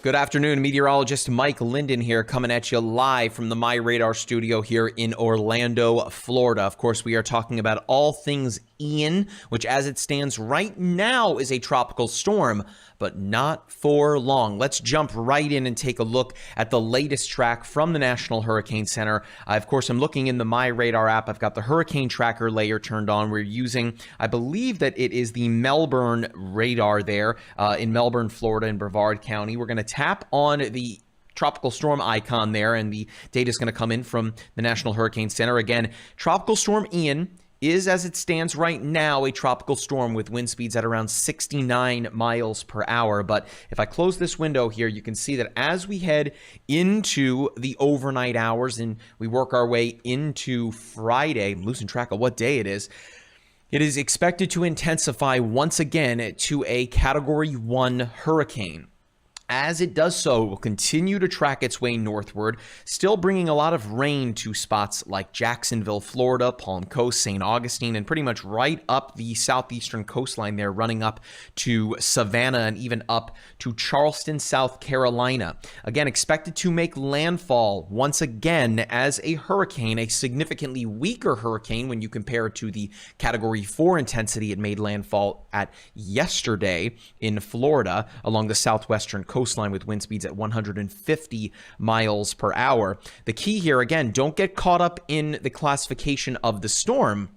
Good afternoon, Meteorologist Mike Linden here, coming at you live from the MyRadar studio here in Orlando, Florida. Of course, we are talking about all things Ian, which as it stands right now is a tropical storm, but not for long. Let's jump right in and take a look at the latest track from the National Hurricane Center. Of course, I'm looking in the MyRadar app. I've got the hurricane tracker layer turned on. We're using, I believe that it is the Melbourne radar there in Melbourne, Florida, in Brevard County. We're going to tap on the tropical storm icon there, and the data is going to come in from the National Hurricane Center. Again, Tropical Storm Ian is, as it stands right now, a tropical storm with wind speeds at around 69 miles per hour. But if I close this window here, you can see that as we head into the overnight hours and we work our way into Friday, I'm losing track of what day it is expected to intensify once again to a Category 1 hurricane. As it does so, it will continue to track its way northward, still bringing a lot of rain to spots like Jacksonville, Florida, Palm Coast, St. Augustine, and pretty much right up the southeastern coastline there, running up to Savannah and even up to Charleston, South Carolina. Again, expected to make landfall once again as a hurricane, a significantly weaker hurricane when you compare it to the Category 4 intensity it made landfall at yesterday in Florida along the southwestern coastline with wind speeds at 150 miles per hour. The key here, again, don't get caught up in the classification of the storm,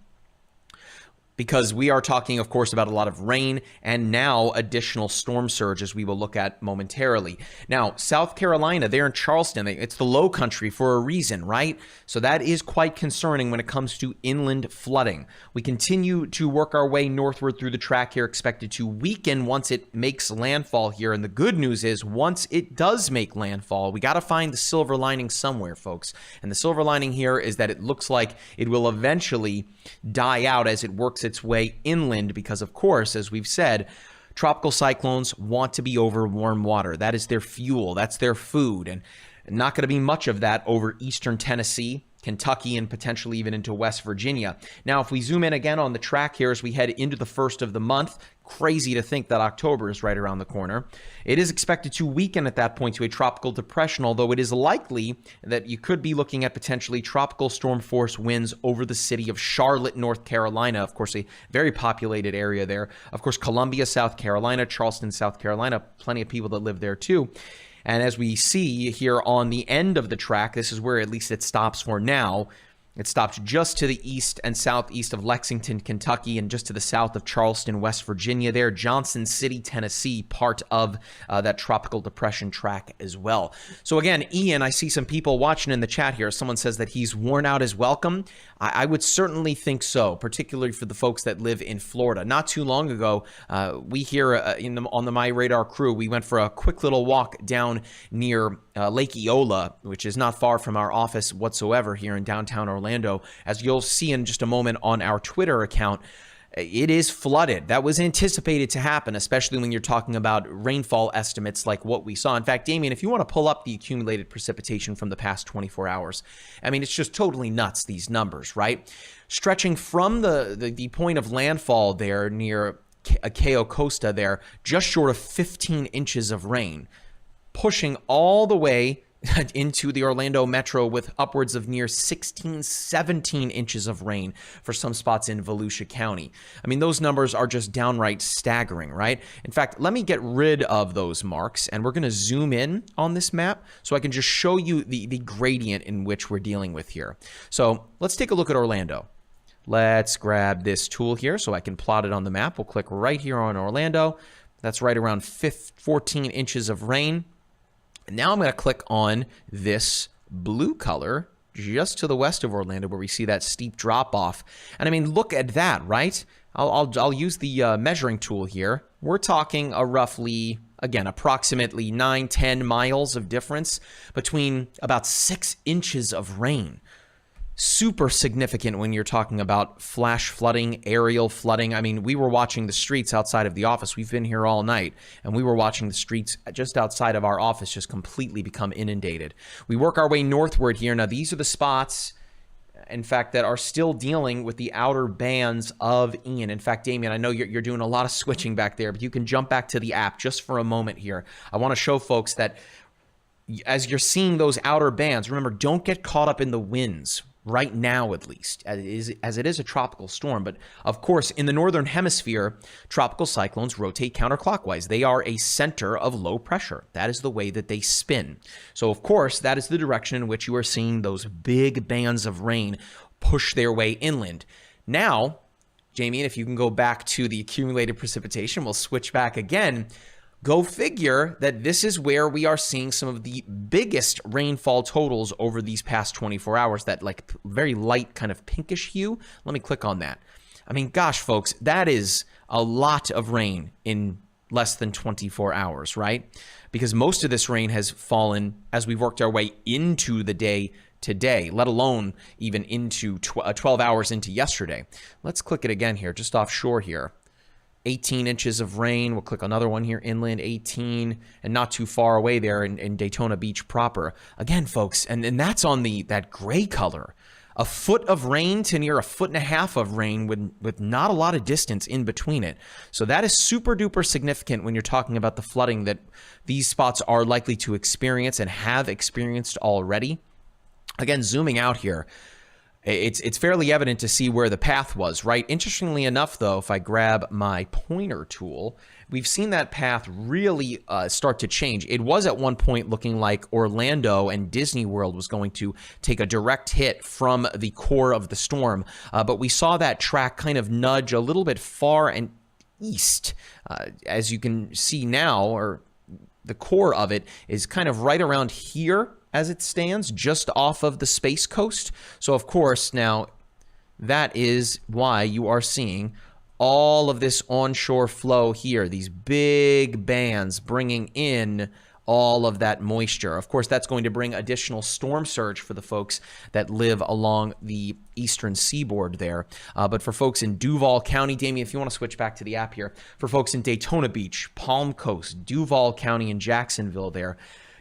because we are talking, of course, about a lot of rain and now additional storm surge, as we will look at momentarily. Now, South Carolina, they're in Charleston. It's the low country for a reason, right? So that is quite concerning when it comes to inland flooding. We continue to work our way northward through the track here, expected to weaken once it makes landfall here. And the good news is, once it does make landfall, we got to find the silver lining somewhere, folks. And the silver lining here is that it looks like it will eventually die out as it works its way inland, because of course, as we've said, tropical cyclones want to be over warm water. That is their fuel, that's their food, and not going to be much of that over eastern Tennessee, Kentucky, and potentially even into West Virginia. Now, if we zoom in again on the track here as we head into the first of the month, crazy to think that October is right around the corner. It is expected to weaken at that point to a tropical depression, although it is likely that you could be looking at potentially tropical storm force winds over the city of Charlotte, North Carolina. Of course, a very populated area there. Of course, Columbia, South Carolina, Charleston, South Carolina, plenty of people that live there too. And as we see here on the end of the track, this is where at least it stops for now. It stops just to the east and southeast of Lexington, Kentucky, and just to the south of Charleston, West Virginia there. Johnson City, Tennessee, part of that tropical depression track as well. So again, Ian, I see some people watching in the chat here. Someone says that he's worn out his welcome. I would certainly think so, particularly for the folks that live in Florida. Not too long ago, we here on the MyRadar crew, we went for a quick little walk down near Lake Eola, which is not far from our office whatsoever here in downtown Orlando. As you'll see in just a moment on our Twitter account, it is flooded. That was anticipated to happen, especially when you're talking about rainfall estimates like what we saw. In fact, Damien, if you want to pull up the accumulated precipitation from the past 24 hours, I mean, it's just totally nuts, these numbers, right? Stretching from the point of landfall there near Cayo Costa there, just short of 15 inches of rain, pushing all the way into the Orlando metro with upwards of near 16, 17 inches of rain for some spots in Volusia County. I mean, those numbers are just downright staggering, right? In fact, let me get rid of those marks, and we're going to zoom in on this map so I can just show you the gradient in which we're dealing with here. So let's take a look at Orlando. Let's grab this tool here so I can plot it on the map. We'll click right here on Orlando. That's right around 14 inches of rain. Now I'm going to click on this blue color just to the west of Orlando where we see that steep drop off. And I mean, look at that, right? I'll use the measuring tool here. We're talking a roughly, again, approximately 9-10 miles of difference between about 6 inches of rain. Super significant when you're talking about flash flooding, aerial flooding. I mean, we were watching the streets outside of the office. We've been here all night, and we were watching the streets just outside of our office just completely become inundated. We work our way northward here. Now, these are the spots in fact, that are still dealing with the outer bands of Ian. In fact, Damien, I know you're doing a lot of switching back there, but you can jump back to the app just for a moment here. I want to show folks that as you're seeing those outer bands, remember, don't get caught up in the winds right now, at least, as it is a tropical storm. But of course, in the northern hemisphere, tropical cyclones rotate counterclockwise. They are a center of low pressure. That is the way that they spin. So of course, that is the direction in which you are seeing those big bands of rain push their way inland. Now, Jamie, if you can go back to the accumulated precipitation, we'll switch back again. Go figure that this is where we are seeing some of the biggest rainfall totals over these past 24 hours, that like very light kind of pinkish hue. Let me click on that. I mean, gosh, folks, that is a lot of rain in less than 24 hours, right? Because most of this rain has fallen as we've worked our way into the day today, let alone even into 12 hours into yesterday. Let's click it again here, just offshore here. 18 inches of rain. We'll click another one here, inland, 18, and not too far away there in Daytona Beach proper. Again, folks, and that's on that gray color. A foot of rain to near a foot and a half of rain with not a lot of distance in between it. So that is super duper significant when you're talking about the flooding that these spots are likely to experience and have experienced already. Again, zooming out here, it's fairly evident to see where the path was, right? Interestingly enough, though, if I grab my pointer tool, we've seen that path really start to change. It was at one point looking like Orlando and Disney World was going to take a direct hit from the core of the storm, but we saw that track kind of nudge a little bit far and east. As you can see now, or the core of it is kind of right around here, as it stands, just off of the Space Coast. So of course, now that is why you are seeing all of this onshore flow here, these big bands bringing in all of that moisture. Of course, that's going to bring additional storm surge for the folks that live along the eastern seaboard there. But for folks in Duval County, Damien, if you want to switch back to the app here, for folks in Daytona Beach, Palm Coast, Duval County, and Jacksonville there,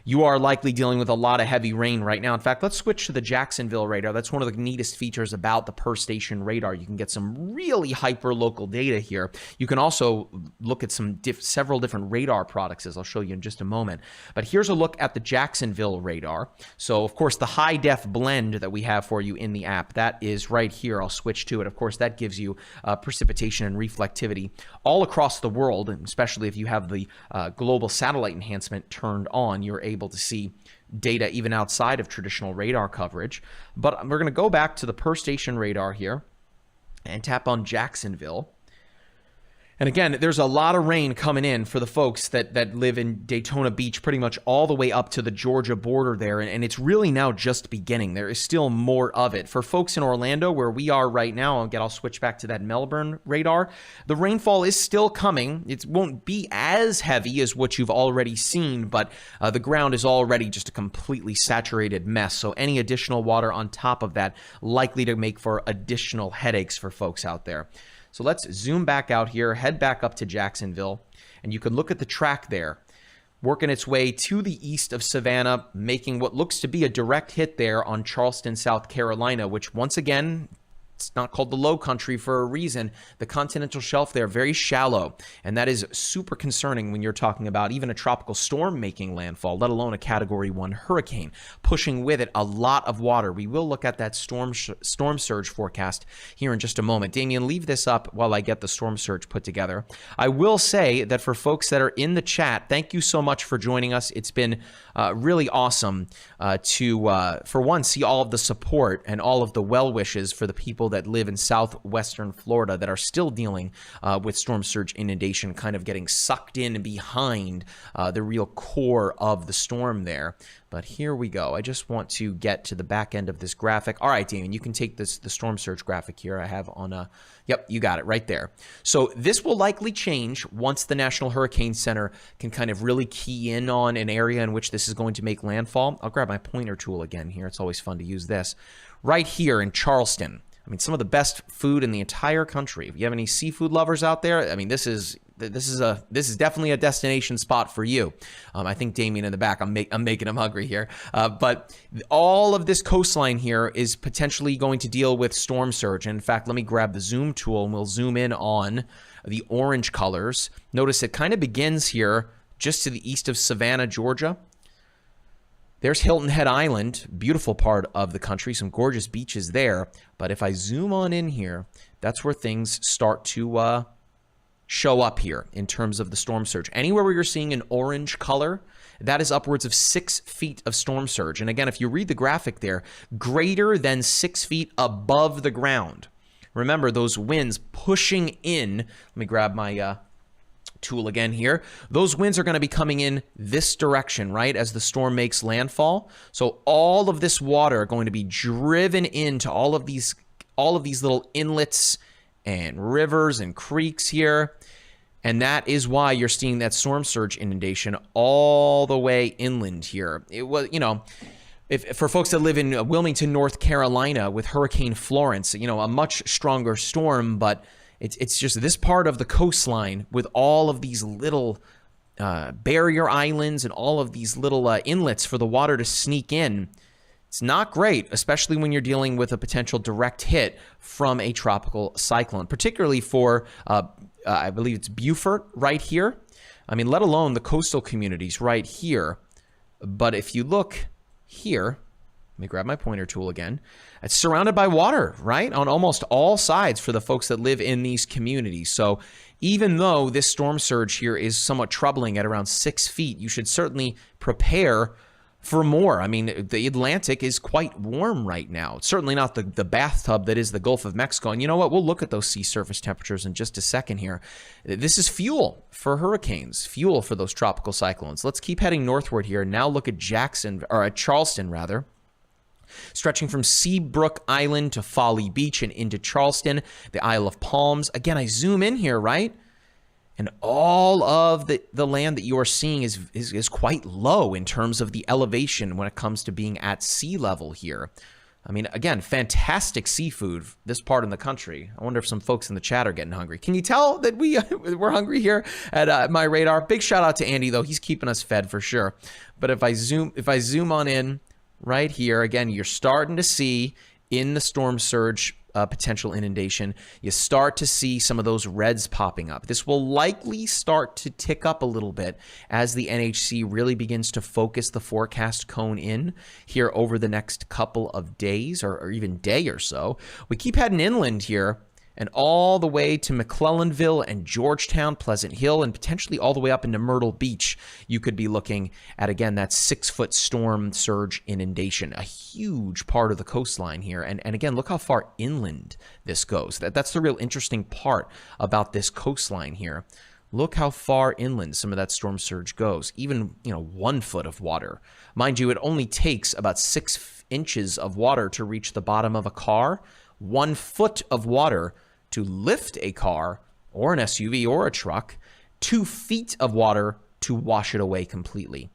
you are likely dealing with a lot of heavy rain right now. In fact, let's switch to the Jacksonville radar. That's one of the neatest features about the per station radar. You can get some really hyper local data here. You can also look at several different radar products, as I'll show you in just a moment. But here's a look at the Jacksonville radar. So of course, the high def blend that we have for you in the app, that is right here. I'll switch to it. Of course, that gives you precipitation and reflectivity all across the world, and especially if you have the global satellite enhancement turned on, you're able to see data even outside of traditional radar coverage. But we're going to go back to the per station radar here and tap on Jacksonville. And again, there's a lot of rain coming in for the folks that live in Daytona Beach, pretty much all the way up to the Georgia border there. And it's really now just beginning. There is still more of it. For folks in Orlando, where we are right now, I'll switch back to that Melbourne radar. The rainfall is still coming. It won't be as heavy as what you've already seen, but the ground is already just a completely saturated mess. So any additional water on top of that likely to make for additional headaches for folks out there. So let's zoom back out here, head back up to Jacksonville, and you can look at the track there, working its way to the east of Savannah, making what looks to be a direct hit there on Charleston, South Carolina, which once again, it's not called the low country for a reason. The continental shelf there, very shallow. And that is super concerning when you're talking about even a tropical storm making landfall, let alone a Category 1 hurricane, pushing with it a lot of water. We will look at that storm surge forecast here in just a moment. Damien, leave this up while I get the storm surge put together. I will say that for folks that are in the chat, thank you so much for joining us. It's been really awesome to, for one, see all of the support and all of the well wishes for the people that live in southwestern Florida that are still dealing with storm surge inundation, kind of getting sucked in behind the real core of the storm there. But here we go. I just want to get to the back end of this graphic. All right, Damien, you can take the storm surge graphic here. I have on a, yep, you got it right there. So this will likely change once the National Hurricane Center can kind of really key in on an area in which this is going to make landfall. I'll grab my pointer tool again here. It's always fun to use this. Right here in Charleston. I mean, some of the best food in the entire country. If you have any seafood lovers out there, I mean, this is this is definitely a destination spot for you. I think Damien in the back, I'm making him hungry here. But all of this coastline here is potentially going to deal with storm surge. And in fact, let me grab the zoom tool and we'll zoom in on the orange colors. Notice it kind of begins here just to the east of Savannah, Georgia. There's Hilton Head Island, beautiful part of the country, some gorgeous beaches there. But if I zoom on in here, that's where things start to show up here in terms of the storm surge. Anywhere where you're seeing an orange color, that is upwards of 6 feet of storm surge. And again, if you read the graphic there, greater than 6 feet above the ground. Remember, those winds pushing in. Let me grab my tool again here. Those winds are going to be coming in this direction, right, as the storm makes landfall. So all of this water are going to be driven into all of these little inlets and rivers and creeks here. And that is why you're seeing that storm surge inundation all the way inland here. It was, if for folks that live in Wilmington, North Carolina with Hurricane Florence, a much stronger storm, but it's just this part of the coastline with all of these little barrier islands and all of these little inlets for the water to sneak in. It's not great, especially when you're dealing with a potential direct hit from a tropical cyclone, particularly for, I believe it's Beaufort right here. I mean, let alone the coastal communities right here. But if you look here, let me grab my pointer tool again. It's surrounded by water, right? On almost all sides for the folks that live in these communities. So even though this storm surge here is somewhat troubling at around 6 feet, you should certainly prepare for more. I mean, the Atlantic is quite warm right now. It's certainly not the bathtub that is the Gulf of Mexico. And you know what? We'll look at those sea surface temperatures in just a second here. This is fuel for hurricanes, fuel for those tropical cyclones. Let's keep heading northward here. Now look at Charleston, rather. Stretching from Seabrook Island to Folly Beach and into Charleston, the Isle of Palms. Again, I zoom in here, right? And all of the land that you are seeing is quite low in terms of the elevation when it comes to being at sea level here. I mean, again, fantastic seafood, this part in the country. I wonder if some folks in the chat are getting hungry. Can you tell that we're hungry here at MyRadar? Big shout out to Andy, though. He's keeping us fed for sure. But if I zoom on in right here, again, you're starting to see in the storm surge potential inundation, you start to see some of those reds popping up. This will likely start to tick up a little bit as the NHC really begins to focus the forecast cone in here over the next couple of days or even day or so. We keep heading inland here and all the way to McClellanville and Georgetown, Pleasant Hill, and potentially all the way up into Myrtle Beach. You could be looking at, again, that 6-foot storm surge inundation, a huge part of the coastline here. And again, look how far inland this goes. That's the real interesting part about this coastline here. Look how far inland some of that storm surge goes, even 1 foot of water. Mind you, it only takes about 6 inches of water to reach the bottom of a car. 1 foot of water to lift a car or an SUV or a truck, 2 feet of water to wash it away completely.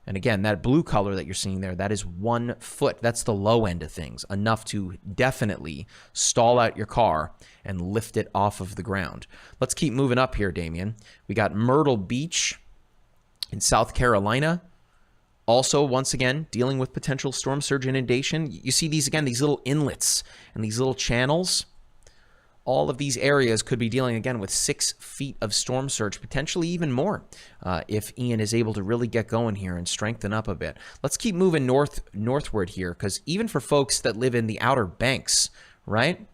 And again, that blue color that you're seeing there, that is 1 foot. That's the low end of things, enough to definitely stall out your car and lift it off of the ground. Let's keep moving up here, Damien. We got Myrtle Beach in South Carolina. Also, once again, dealing with potential storm surge inundation. You see these, again, these little inlets and these little channels. All of these areas could be dealing, again, with 6 feet of storm surge, potentially even more, if Ian is able to really get going here and strengthen up a bit. Let's keep moving northward here, because even for folks that live in the Outer Banks, right,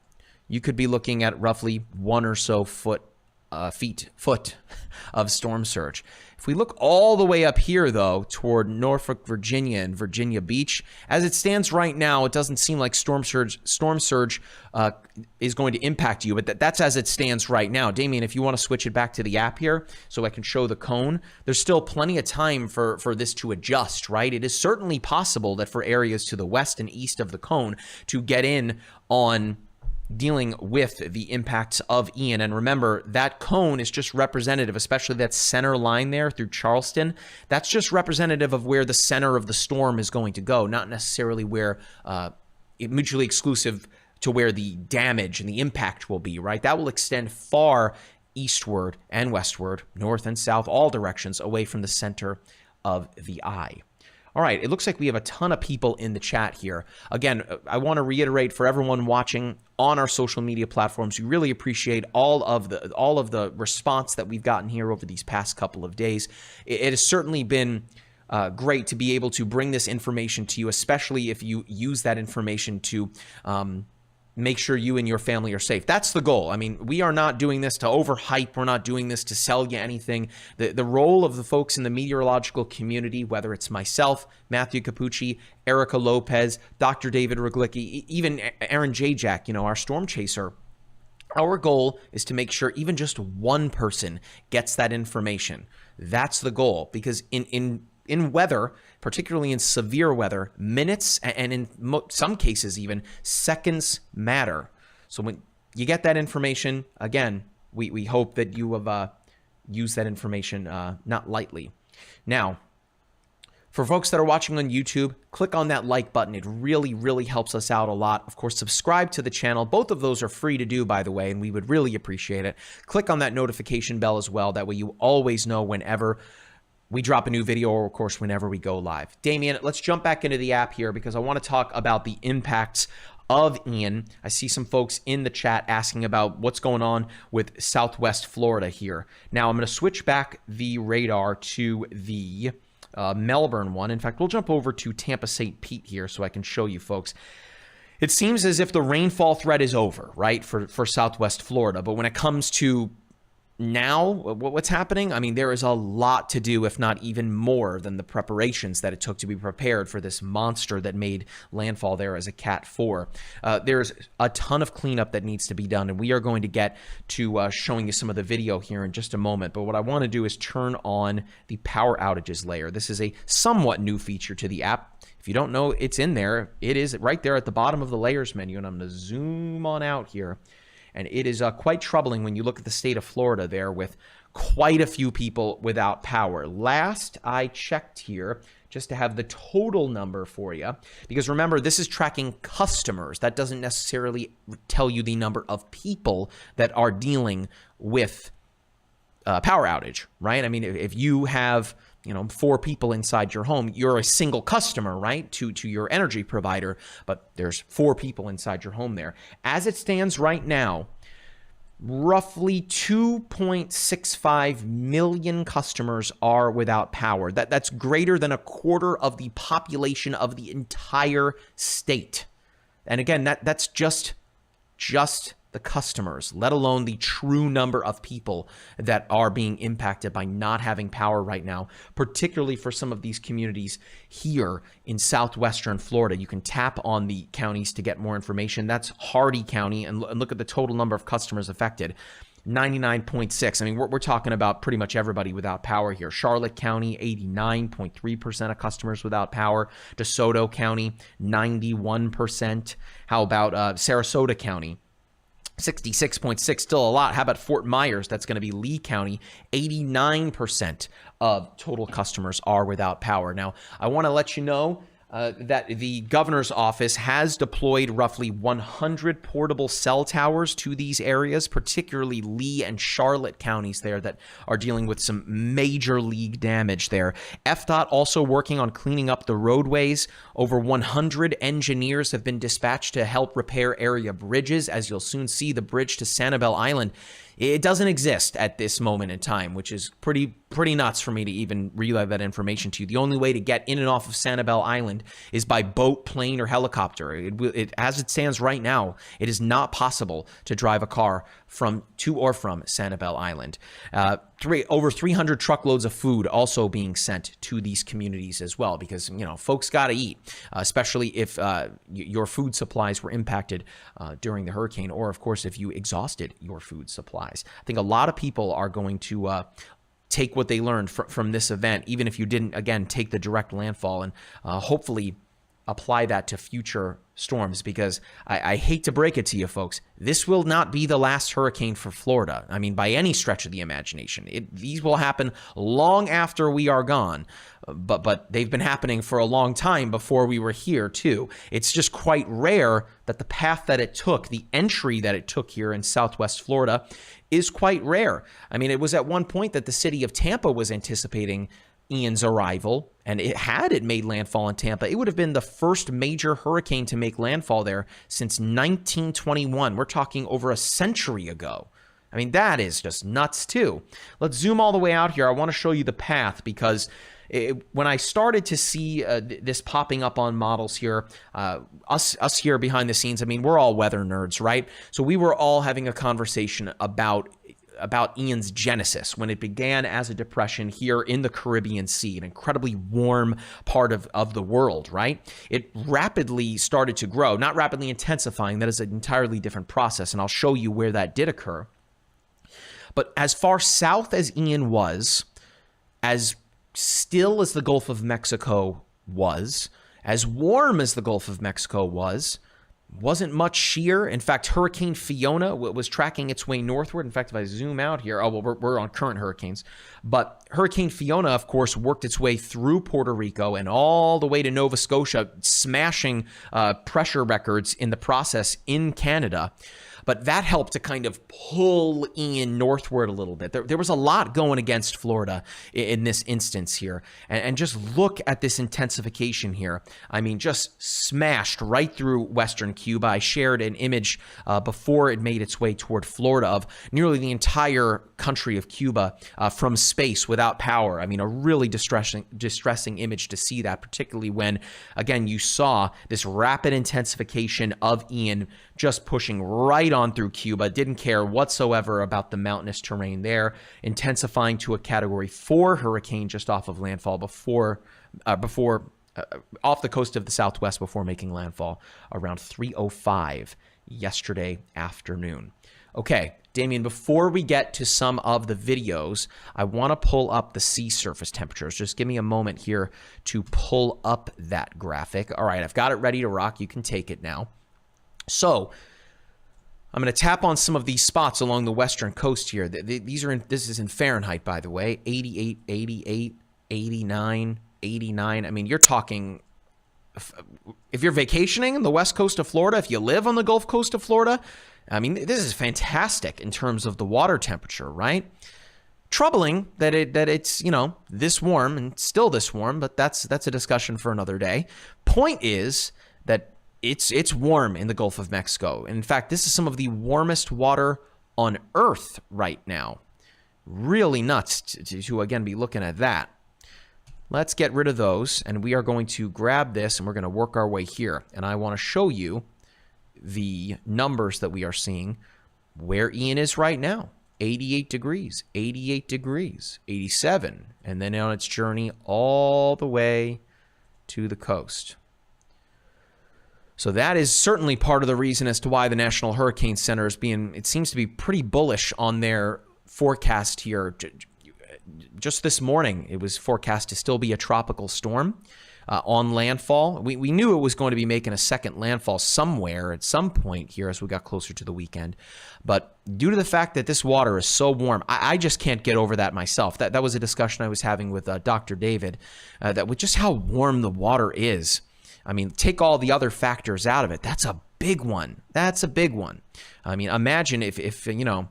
you could be looking at roughly 1 or so foot of storm surge. If we look all the way up here, though, toward Norfolk, Virginia and Virginia Beach, as it stands right now, it doesn't seem like storm surge is going to impact you, but that's as it stands right now. Damien, if you want to switch it back to the app here so I can show the cone, there's still plenty of time for this to adjust, right? It is certainly possible that for areas to the west and east of the cone to get in on dealing with the impacts of Ian. And remember, that cone is just representative, especially that center line there through Charleston. That's just representative of where the center of the storm is going to go, not necessarily where mutually exclusive to where the damage and the impact will be, right? That will extend far eastward and westward, north and south, all directions away from the center of the eye. All right, it looks like we have a ton of people in the chat here. Again, I want to reiterate for everyone watching on our social media platforms, we really appreciate all of the response that we've gotten here over these past couple of days. It has certainly been great to be able to bring this information to you, especially if you use that information to make sure you and your family are safe. That's the goal. I mean, we are not doing this to overhype. We're not doing this to sell you anything. The role of the folks in the meteorological community, whether it's myself, Matthew Capucci, Erica Lopez, Dr. David Ruglicki, even Aaron Jajak, our storm chaser, our goal is to make sure even just one person gets that information. That's the goal, because in weather, particularly in severe weather, minutes and in some cases even seconds matter. So when you get that information, again, we hope that you have used that information not lightly. Now, for folks that are watching on YouTube, click on that like button. It really, really helps us out a lot. Of course, subscribe to the channel. Both of those are free to do, by the way, and we would really appreciate it. Click on that notification bell as well. That way you always know whenever we drop a new video, or of course, whenever we go live. Damien, let's jump back into the app here because I want to talk about the impacts of Ian. I see some folks in the chat asking about what's going on with Southwest Florida here. Now, I'm going to switch back the radar to the Melbourne one. In fact, we'll jump over to Tampa St. Pete here so I can show you folks. It seems as if the rainfall threat is over, right, for Southwest Florida. But when it comes to now, what's happening? I mean, there is a lot to do, if not even more than the preparations that it took to be prepared for this monster that made landfall there as a Cat 4. There's a ton of cleanup that needs to be done, and we are going to get to showing you some of the video here in just a moment. But what I want to do is turn on the power outages layer. This is a somewhat new feature to the app. If you don't know it's in there, it is right there at the bottom of the layers menu, and I'm going to zoom on out here. And it is quite troubling when you look at the state of Florida there with quite a few people without power. Last I checked here, just to have the total number for you, because remember, this is tracking customers. That doesn't necessarily tell you the number of people that are dealing with power outage, right? I mean, if you have 4 people inside your home, you're a single customer, right, to your energy provider, but there's 4 people inside your home there. As it stands right now, roughly 2.65 million customers are without power. That's greater than a quarter of the population of the entire state. And again, that's just the customers, let alone the true number of people that are being impacted by not having power right now, particularly for some of these communities here in southwestern Florida. You can tap on the counties to get more information. That's Hardy County, and look at the total number of customers affected. 99.6. I mean, we're talking about pretty much everybody without power here. Charlotte County, 89.3% of customers without power. DeSoto County, 91%. How about Sarasota County? 66.6, still a lot. How about Fort Myers? That's going to be Lee County. 89% of total customers are without power. Now, I want to let you know that the governor's office has deployed roughly 100 portable cell towers to these areas, particularly Lee and Charlotte counties there that are dealing with some major league damage there. FDOT also working on cleaning up the roadways. Over 100 engineers have been dispatched to help repair area bridges. As you'll soon see, the bridge to Sanibel Island, it doesn't exist at this moment in time, which is pretty nuts for me to even relay that information to you. The only way to get in and off of Sanibel Island is by boat, plane, or helicopter. As it stands right now, it is not possible to drive a car to or from Sanibel Island. Over 300 truckloads of food also being sent to these communities as well, because folks got to eat, especially if your food supplies were impacted during the hurricane, or of course if you exhausted your food supplies. I think a lot of people are going to take what they learned from this event, even if you didn't, again, take the direct landfall, and hopefully apply that to future storms, because I hate to break it to you folks, this will not be the last hurricane for Florida. I mean, by any stretch of the imagination. These will happen long after we are gone, but they've been happening for a long time before we were here too. It's just quite rare that the path that it took, the entry that it took here in Southwest Florida, is quite rare. I mean, it was at one point that the city of Tampa was anticipating Ian's arrival, and had it made landfall in Tampa, it would have been the first major hurricane to make landfall there since 1921. We're talking over a century ago. I mean, that is just nuts too. Let's zoom all the way out here. I want to show you the path, because when I started to see this popping up on models here, us here behind the scenes, I mean, we're all weather nerds, right? So we were all having a conversation about Ian's genesis, when it began as a depression here in the Caribbean Sea, an incredibly warm part of the world, right? It rapidly started to grow, not rapidly intensifying. That is an entirely different process, and I'll show you where that did occur. But as far south as Ian was, as still as the Gulf of Mexico was, as warm as the Gulf of Mexico was, wasn't much shear. In fact, Hurricane Fiona was tracking its way northward. In fact, if I zoom out here, oh, well, we're on current hurricanes. But Hurricane Fiona, of course, worked its way through Puerto Rico and all the way to Nova Scotia, smashing pressure records in the process in Canada. But that helped to kind of pull Ian northward a little bit. There was a lot going against Florida in this instance here. And just look at this intensification here. I mean, just smashed right through western Cuba. I shared an image before it made its way toward Florida of nearly the entire country of Cuba from space without power. I mean, a really distressing image to see that, particularly when, again, you saw this rapid intensification of Ian just pushing right on through Cuba, didn't care whatsoever about the mountainous terrain there, intensifying to a Category 4 hurricane just off of landfall off the coast of the Southwest before making landfall around 3:05 yesterday afternoon. Okay, Damien, before we get to some of the videos, I want to pull up the sea surface temperatures. Just give me a moment here to pull up that graphic. All right, I've got it ready to rock. You can take it now. So I'm going to tap on some of these spots along the western coast here. This is in Fahrenheit, by the way. 88, 88, 89, 89. I mean, you're talking, if you're vacationing on the west coast of Florida, if you live on the Gulf Coast of Florida, I mean, this is fantastic in terms of the water temperature, right? Troubling that it's, you know, this warm and still this warm, but that's a discussion for another day. Point is that it's warm in the Gulf of Mexico. In fact, this is some of the warmest water on Earth right now. Really nuts to again be looking at that. Let's get rid of those, and we are going to grab this, and we're going to work our way here. And I want to show you the numbers that we are seeing where Ian is right now. 88 degrees, 88 degrees, 87, and then on its journey all the way to the coast. So that is certainly part of the reason as to why the National Hurricane Center is being, it seems to be pretty bullish on their forecast here. Just this morning, it was forecast to still be a tropical storm on landfall. We knew it was going to be making a second landfall somewhere at some point here as we got closer to the weekend. But due to the fact that this water is so warm, I just can't get over that myself. That was a discussion I was having with Dr. David, that with just how warm the water is. I mean, take all the other factors out of it. That's a big one. That's a big one. I mean, imagine if you know,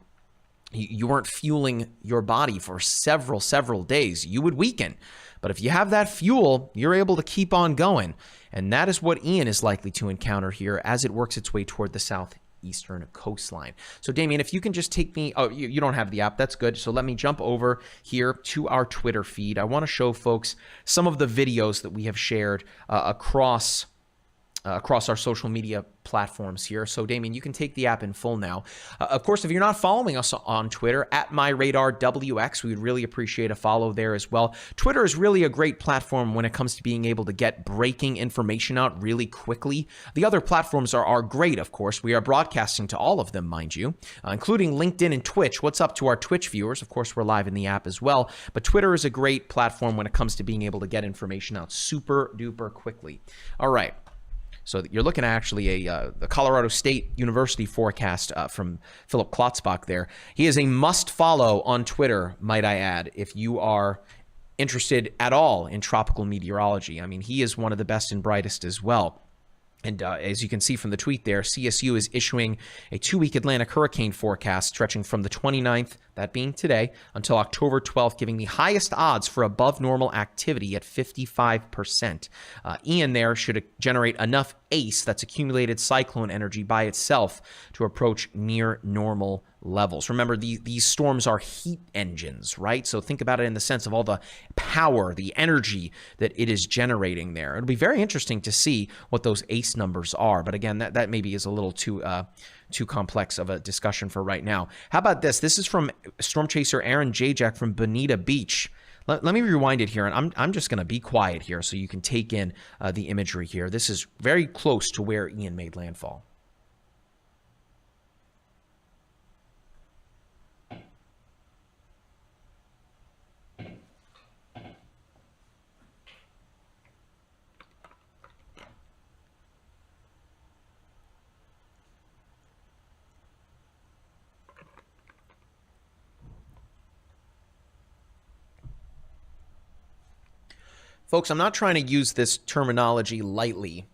you weren't fueling your body for several days, you would weaken. But if you have that fuel, you're able to keep on going. And that is what Ian is likely to encounter here as it works its way toward the southeastern coastline. So Damien, if you can just take me, oh, you don't have the app, that's good. So let me jump over here to our Twitter feed. I want to show folks some of the videos that we have shared across our social media platforms here. So Damien, you can take the app in full now. Of course, if you're not following us on Twitter, at MyRadarWX, we would really appreciate a follow there as well. Twitter is really a great platform when it comes to being able to get breaking information out really quickly. The other platforms are great, of course. We are broadcasting to all of them, mind you, including LinkedIn and Twitch. What's up to our Twitch viewers? Of course, we're live in the app as well. But Twitter is a great platform when it comes to being able to get information out super duper quickly. All right. So you're looking at actually the Colorado State University forecast from Philip Klotzbach there. He is a must follow on Twitter, might I add, if you are interested at all in tropical meteorology. I mean, he is one of the best and brightest as well. And as you can see from the tweet there, CSU is issuing a 2-week Atlantic hurricane forecast stretching from the 29th, that being today, until October 12th, giving the highest odds for above normal activity at 55%. Ian there should generate enough ACE, that's accumulated cyclone energy, by itself to approach near normal levels. Remember, these storms are heat engines, right? So think about it in the sense of all the power, the energy that it is generating there. It'll be very interesting to see what those ACE numbers are. But again, that maybe is a little too complex of a discussion for right now. How about this? This is from storm chaser Aaron Jajak from Bonita Beach. Let me rewind it here, and I'm just going to be quiet here so you can take in the imagery here. This is very close to where Ian made landfall. Folks, I'm not trying to use this terminology lightly,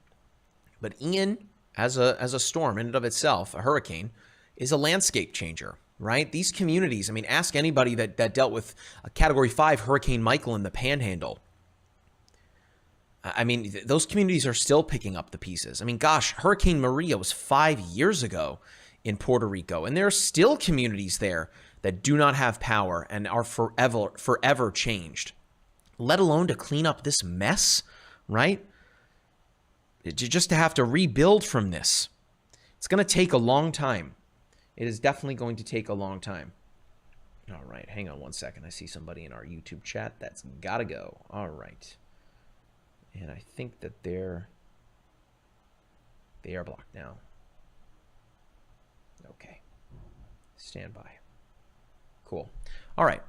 but Ian, as a storm in and of itself, a hurricane, is a landscape changer, right? These communities, I mean, ask anybody that dealt with a Category 5 Hurricane Michael in the Panhandle. I mean, those communities are still picking up the pieces. I mean, gosh, Hurricane Maria was 5 years ago in Puerto Rico, and there are still communities there that do not have power and are forever changed. Let alone to clean up this mess, right? Just to have to rebuild from this. It's going to take a long time. It is definitely going to take a long time. All right, hang on one second. I see somebody in our YouTube chat. That's got to go. All right. And I think that they are blocked now. Okay. Stand by. Cool. All right.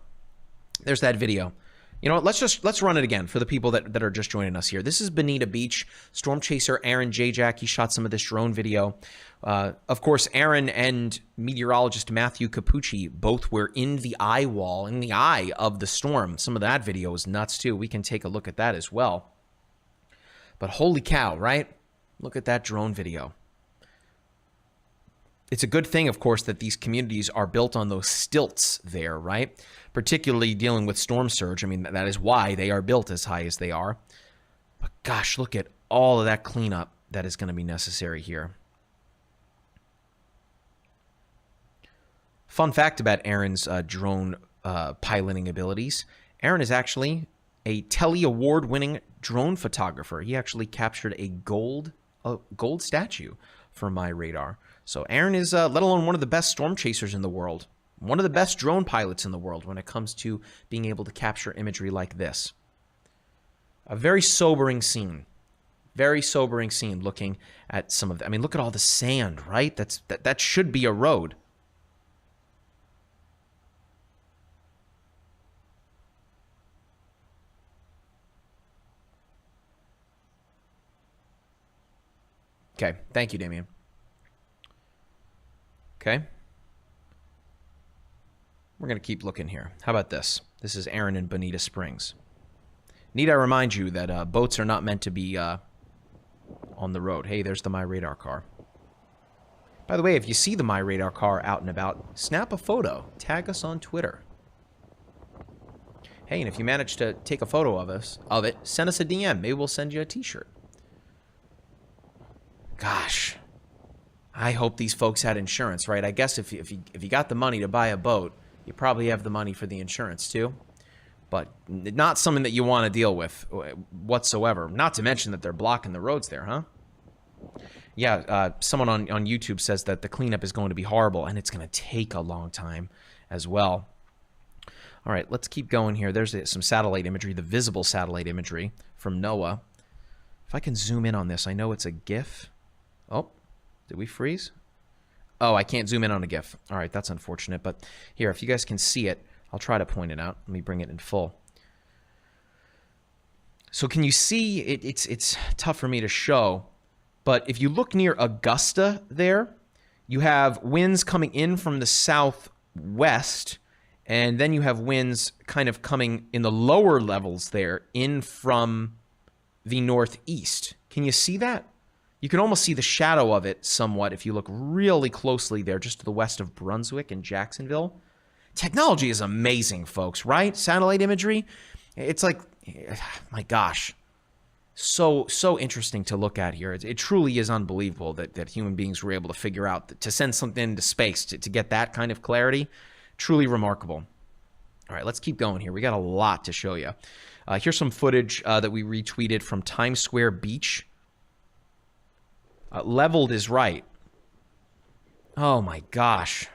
There's that video. You know what, let's run it again for the people that are just joining us here. This is Bonita Beach. Storm chaser Aaron Jajak, he shot some of this drone video. Of course, Aaron and meteorologist Matthew Capucci both were in the eye wall, in the eye of the storm. Some of that video is nuts too. We can take a look at that as well. But holy cow, right? Look at that drone video. It's a good thing, of course, that these communities are built on those stilts there, right? Particularly dealing with storm surge. I mean, that is why they are built as high as they are. But gosh, look at all of that cleanup that is going to be necessary here. Fun fact about Aaron's drone piloting abilities. Aaron is actually a Telly Award-winning drone photographer. He actually captured a gold statue for MyRadar. So Aaron is, let alone one of the best storm chasers in the world, one of the best drone pilots in the world when it comes to being able to capture imagery like this. A very sobering scene. Very sobering scene looking at some of the, I mean, look at all the sand, right? That should be a road. Okay, thank you, Damien. Okay. We're going to keep looking here. How about this? This is Aaron in Bonita Springs. Need I remind you that boats are not meant to be on the road. Hey, there's the MyRadar car. By the way, if you see the MyRadar car out and about, snap a photo. Tag us on Twitter. Hey, and if you manage to take a photo of it, send us a DM. Maybe we'll send you a t-shirt. Gosh. I hope these folks had insurance, right? I guess if you got the money to buy a boat, you probably have the money for the insurance too. But not something that you want to deal with whatsoever. Not to mention that they're blocking the roads there, huh? Yeah, someone on YouTube says that the cleanup is going to be horrible, and it's going to take a long time as well. All right, let's keep going here. There's some satellite imagery, the visible satellite imagery from NOAA. If I can zoom in on this, I know it's a GIF. Oh. Did we freeze? Oh, I can't zoom in on a GIF. All right, that's unfortunate. But here, if you guys can see it, I'll try to point it out. Let me bring it in full. So can you see, it's tough for me to show, But if you look near Augusta there, you have winds coming in from the southwest, and then you have winds kind of coming in the lower levels there in from the northeast. Can you see that? You can almost see the shadow of it somewhat if you look really closely there, just to the west of Brunswick and Jacksonville. Technology is amazing, folks, right? Satellite imagery. It's like, my gosh, so interesting to look at here. It truly is unbelievable that human beings were able to figure out to send something into space to get that kind of clarity. Truly remarkable. All right, let's keep going here. We got a lot to show you. Here's some footage that we retweeted from Times Square Beach. Leveled is right. Oh my gosh.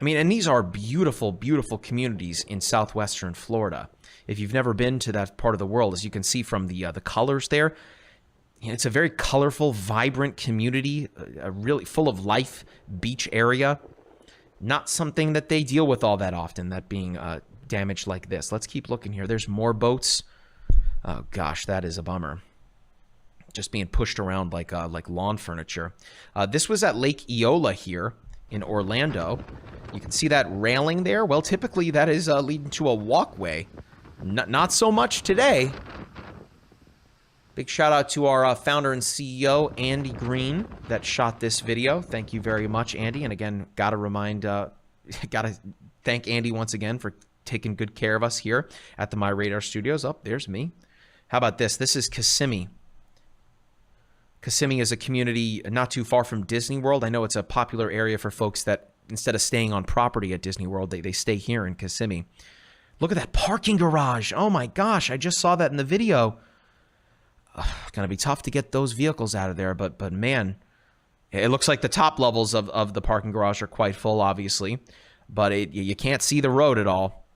I mean, and these are beautiful, beautiful communities in southwestern Florida. If you've never been to that part of the world, as you can see from the colors there, it's a very colorful, vibrant community, a really full of life beach area. Not something that they deal with all that often, that being damaged like this. Let's keep looking here. There's more boats. Oh gosh, that is a bummer. Just being pushed around like lawn furniture. This was at Lake Eola here in Orlando. You can see that railing there. Well, typically that is leading to a walkway. Not so much today. Big shout out to our founder and CEO, Andy Green, that shot this video. Thank you very much, Andy. And again, gotta thank Andy once again for taking good care of us here at the MyRadar studios. Oh, there's me. How about this? This is Kissimmee. Kissimmee is a community not too far from Disney World. I know it's a popular area for folks that instead of staying on property at Disney World, they stay here in Kissimmee. Look at that parking garage. Oh my gosh, I just saw that in the video. Gonna be tough to get those vehicles out of there, but man, it looks like the top levels of the parking garage are quite full, obviously, but you can't see the road at all.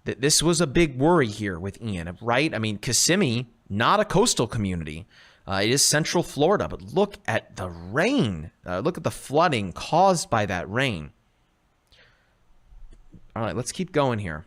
This was a big worry here with Ian, right? I mean, Kissimmee, not a coastal community. It is central Florida, but look at the rain. Look at the flooding caused by that rain. All right, let's keep going here.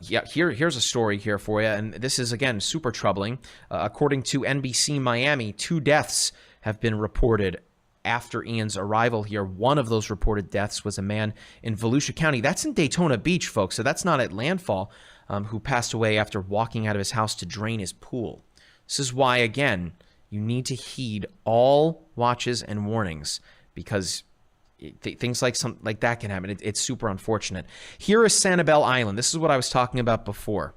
Here's a story here for you, and this is, again, super troubling. According to NBC Miami, 2 deaths have been reported after Ian's arrival here. One of those reported deaths was a man in Volusia County. That's in Daytona Beach, folks, so that's not at landfall, who passed away after walking out of his house to drain his pool. This is why, again, you need to heed all watches and warnings, because things like that can happen. It's super unfortunate. Here is Sanibel Island. This is what I was talking about before,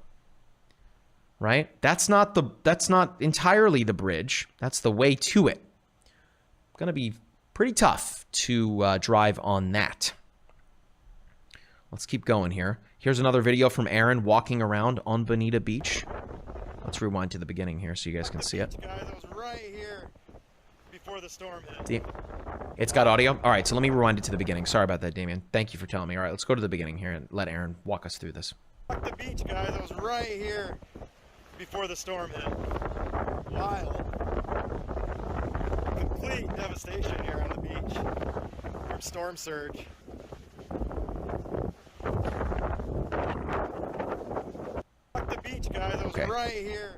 right? That's not entirely the bridge. That's the way to it. Going to be pretty tough to drive on that. Let's keep going here. Here's another video from Aaron walking around on Bonita Beach. Let's rewind to the beginning here so you guys can see it. Guys, I was right here before the storm hit. It's got audio? All right, so let me rewind it to the beginning. Sorry about that, Damien. Thank you for telling me. All right, let's go to the beginning here and let Aaron walk us through this. Fuck the beach, guys. I was right here before the storm hit. Wild. Complete devastation here on the beach from storm surge. Fuck the beach, guys. I was right here.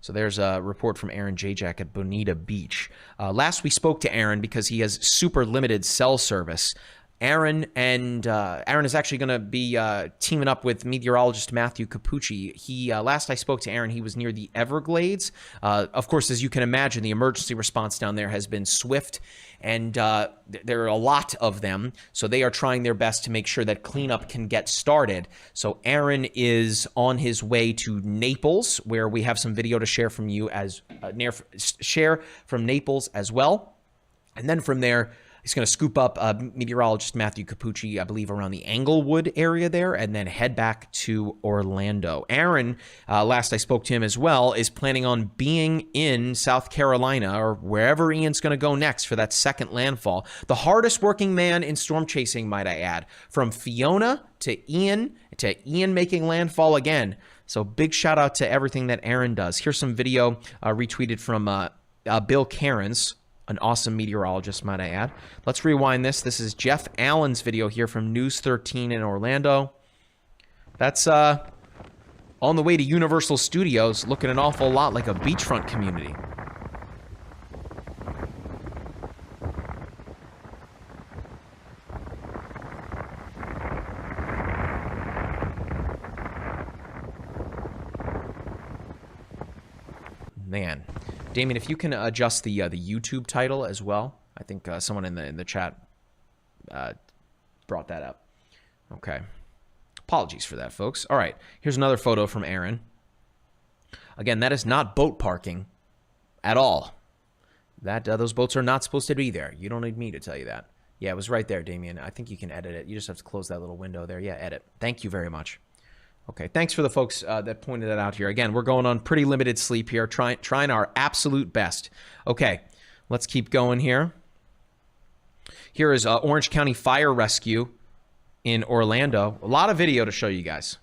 So there's a report from Aaron Jajak at Bonita Beach. Last we spoke to Aaron because he has super limited cell service. Aaron is actually going to be teaming up with meteorologist Matthew Capucci. Last I spoke to Aaron, he was near the Everglades. Of course, as you can imagine, the emergency response down there has been swift, and there are a lot of them. So they are trying their best to make sure that cleanup can get started. So Aaron is on his way to Naples, where we have some video to share from you share from Naples as well. And then from there, he's going to scoop up meteorologist Matthew Capucci, I believe, around the Englewood area there, and then head back to Orlando. Aaron, last I spoke to him as well, is planning on being in South Carolina or wherever Ian's going to go next for that second landfall. The hardest working man in storm chasing, might I add, from Fiona to Ian making landfall again. So big shout out to everything that Aaron does. Here's some video retweeted from Bill Cairns, an awesome meteorologist, might I add. Let's rewind this. This is Jeff Allen's video here from News 13 in Orlando. That's a On the way to Universal Studios, looking an awful lot like a beachfront community. Man, Damien, if you can adjust the YouTube title as well. I think someone in the chat brought that up. Okay. Apologies for that, folks. All right, here's another photo from Aaron. Again, that is not boat parking at all. That those boats are not supposed to be there. You don't need me to tell you that. Yeah, it was right there, Damien. I think you can edit it. You just have to close that little window there. Yeah, edit. Thank you very much. Okay, thanks for the folks that pointed that out here. Again, we're going on pretty limited sleep here, trying our absolute best. Okay, let's keep going here. Here is Orange County Fire Rescue in Orlando. A lot of video to show you guys.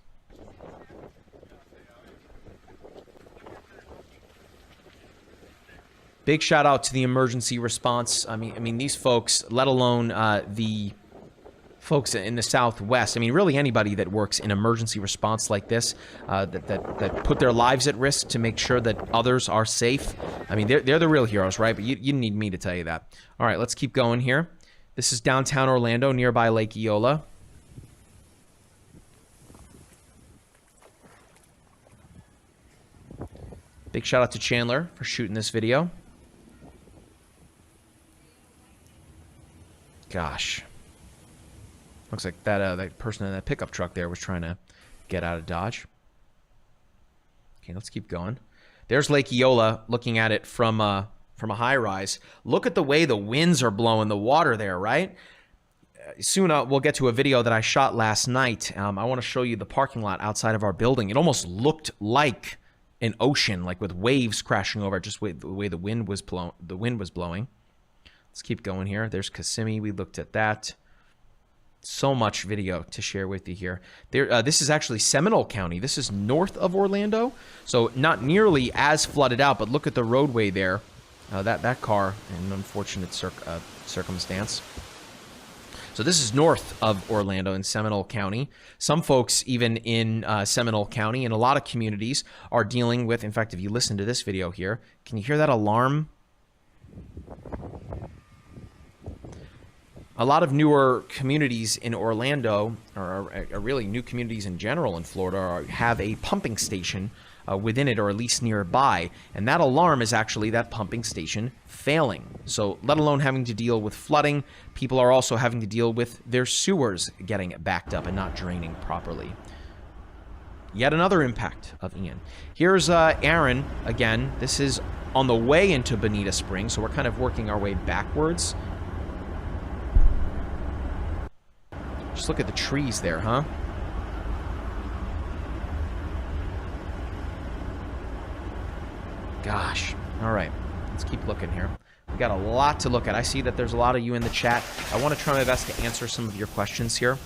Big shout out to the emergency response. I mean these folks, let alone the folks in the Southwest. I mean, really anybody that works in emergency response like this, that put their lives at risk to make sure that others are safe. I mean, they're the real heroes, right? But you didn't need me to tell you that. All right, let's keep going here. This is downtown Orlando, nearby Lake Eola. Big shout out to Chandler for shooting this video. Gosh. Looks like that person in that pickup truck there was trying to get out of Dodge. Okay, let's keep going. There's Lake Eola, looking at it from a high rise. Look at the way the winds are blowing the water there, right? Soon we'll get to a video that I shot last night. I want to show you the parking lot outside of our building. It almost looked like an ocean, like with waves crashing over it, just the way the wind was blowing. Let's keep going here. There's Kissimmee. We looked at that. So much video to share with you here. This is actually Seminole County. This is north of Orlando, so not nearly as flooded out, but look at the roadway there. That car, in an unfortunate circumstance. So this is north of Orlando in Seminole County. Some folks, even in Seminole County, and a lot of communities are dealing with, in fact, if you listen to this video here, can you hear that alarm? A lot of newer communities in Orlando, or really new communities in general in Florida, have a pumping station within it, or at least nearby. And that alarm is actually that pumping station failing. So let alone having to deal with flooding, people are also having to deal with their sewers getting backed up and not draining properly. Yet another impact of Ian. Here's Aaron again. This is on the way into Bonita Springs, so we're kind of working our way backwards. Just look at the trees there, huh? Gosh. All right. Let's keep looking here. We got a lot to look at. I see that there's a lot of you in the chat. I want to try my best to answer some of your questions here.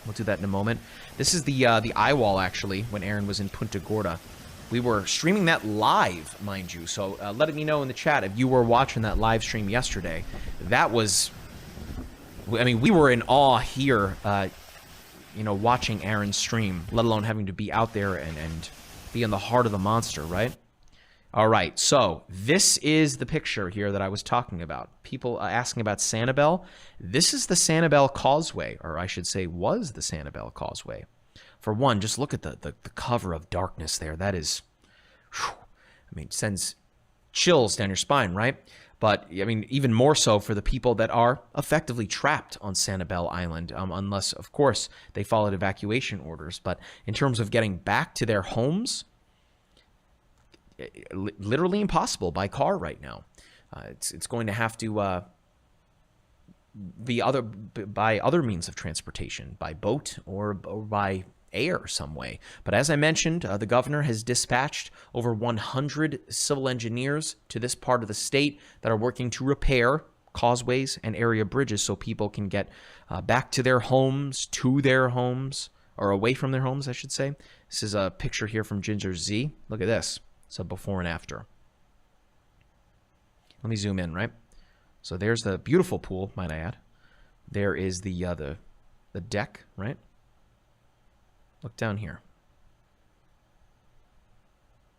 We'll do that in a moment. This is the eye wall, actually, when Aaron was in Punta Gorda. We were streaming that live, mind you. So let me know in the chat if you were watching that live stream yesterday. That was... I mean, we were in awe here, you know, watching Aaron stream, let alone having to be out there and be in the heart of the monster, right? All right, so this is the picture here that I was talking about. People asking about Sanibel. This is the Sanibel Causeway, or I should say was the Sanibel Causeway. For one, just look at the cover of darkness there. That is, whew, I mean, sends chills down your spine, right? But, I mean, even more so for the people that are effectively trapped on Sanibel Island, unless, of course, they followed evacuation orders. But in terms of getting back to their homes, literally impossible by car right now. It's going to have to be by other means of transportation, by boat or by air some way. But as I mentioned, the governor has dispatched over 100 civil engineers to this part of the state that are working to repair causeways and area bridges so people can get back to their homes, or away from their homes, I should say. This is a picture here from Ginger Z. Look at this. It's a before and after. Let me zoom in, right? So there's the beautiful pool, might I add. There is the deck, right? Look down here.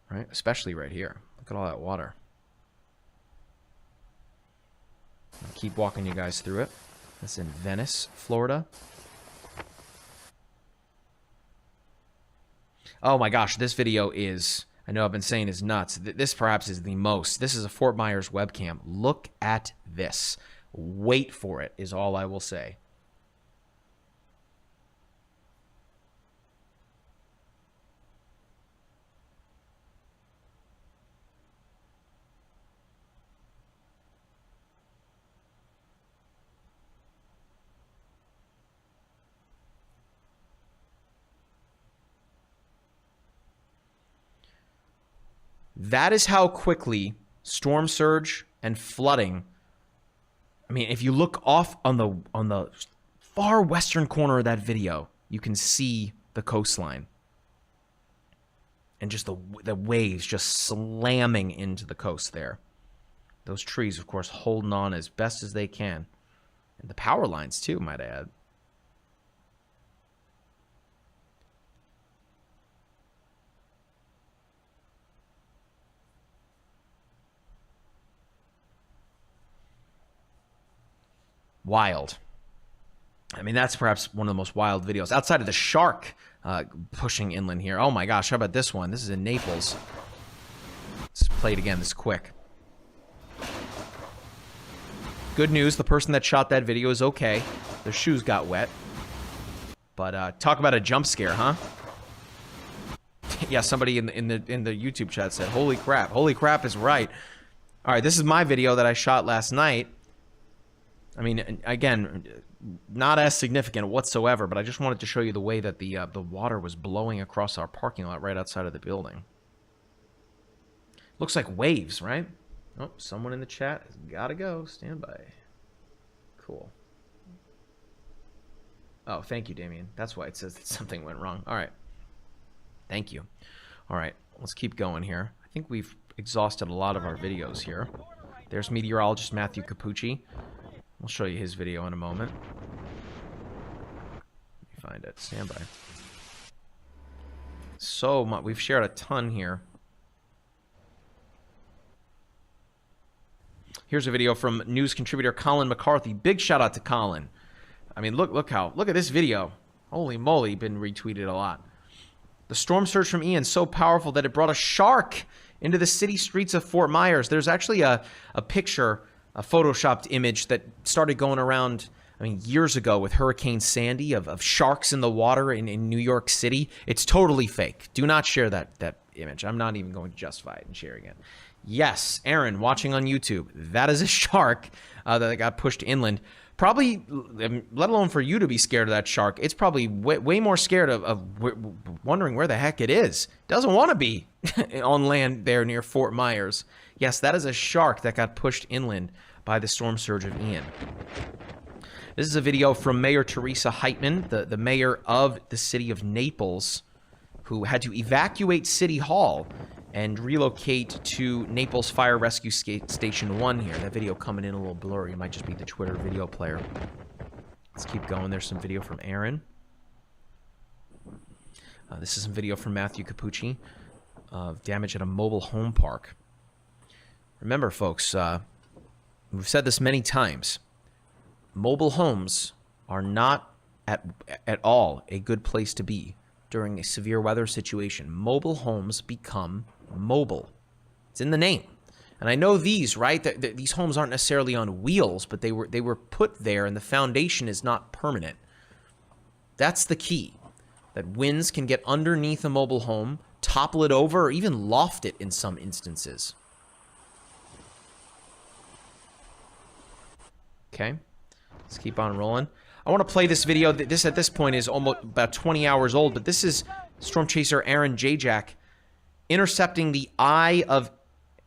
right? Especially right here. Look at all that water. I'll keep walking you guys through it. This is in Venice, Florida. Oh my gosh, this video is, I know I've been saying is nuts. This perhaps is the most. This is a Fort Myers webcam. Look at this. Wait for it is all I will say. That is how quickly storm surge and flooding. I mean, if you look off on the far western corner of that video, you can see the coastline. And just the waves just slamming into the coast there. Those trees, of course, holding on as best as they can. And the power lines, too, might I add. Wild. I mean, that's perhaps one of the most wild videos. Outside of the shark pushing inland here. Oh my gosh, how about this one? This is in Naples. Let's play it again. This is quick. Good news, the person that shot that video is okay. Their shoes got wet. But talk about a jump scare, huh? Yeah, somebody in the YouTube chat said, "Holy crap! Holy crap is right." All right, this is my video that I shot last night. I mean, again, not as significant whatsoever, but I just wanted to show you the way that the water was blowing across our parking lot right outside of the building. Looks like waves, right? Oh, someone in the chat has got to go. Stand by. Cool. Oh, thank you, Damien. That's why it says that something went wrong. All right. Thank you. All right, let's keep going here. I think we've exhausted a lot of our videos here. There's meteorologist Matthew Capucci. I'll show you his video in a moment. Let me find it. Stand by. So much. We've shared a ton here. Here's a video from news contributor Colin McCarthy. Big shout out to Colin. I mean, look at this video. Holy moly, been retweeted a lot. The storm surge from Ian so powerful that it brought a shark into the city streets of Fort Myers. There's actually a picture, a photoshopped image that started going around, I mean, years ago with Hurricane Sandy of sharks in the water in New York City. It's totally fake. Do not share that image. I'm not even going to justify it and sharing it. Yes, Aaron, watching on YouTube, that is a shark that got pushed inland. Probably, let alone for you to be scared of that shark, it's probably way more scared of wondering where the heck it is. Doesn't want to be on land there near Fort Myers. Yes, that is a shark that got pushed inland by the storm surge of Ian. This is a video from Mayor Teresa Heitman, the mayor of the city of Naples, who had to evacuate City Hall and relocate to Naples Fire Rescue Station 1 here. That video coming in a little blurry. It might just be the Twitter video player. Let's keep going. There's some video from Aaron. This is some video from Matthew Capucci of damage at a mobile home park. Remember, folks, we've said this many times. Mobile homes are not at all a good place to be during a severe weather situation. Mobile homes become mobile. It's in the name. And I know these, right? These homes aren't necessarily on wheels, but they were put there, and the foundation is not permanent. That's the key. That winds can get underneath a mobile home, topple it over, or even loft it in some instances. Okay, let's keep on rolling. I want to play this video. This at this point is almost about 20 hours old, but this is storm chaser Aaron Jajak intercepting the eye of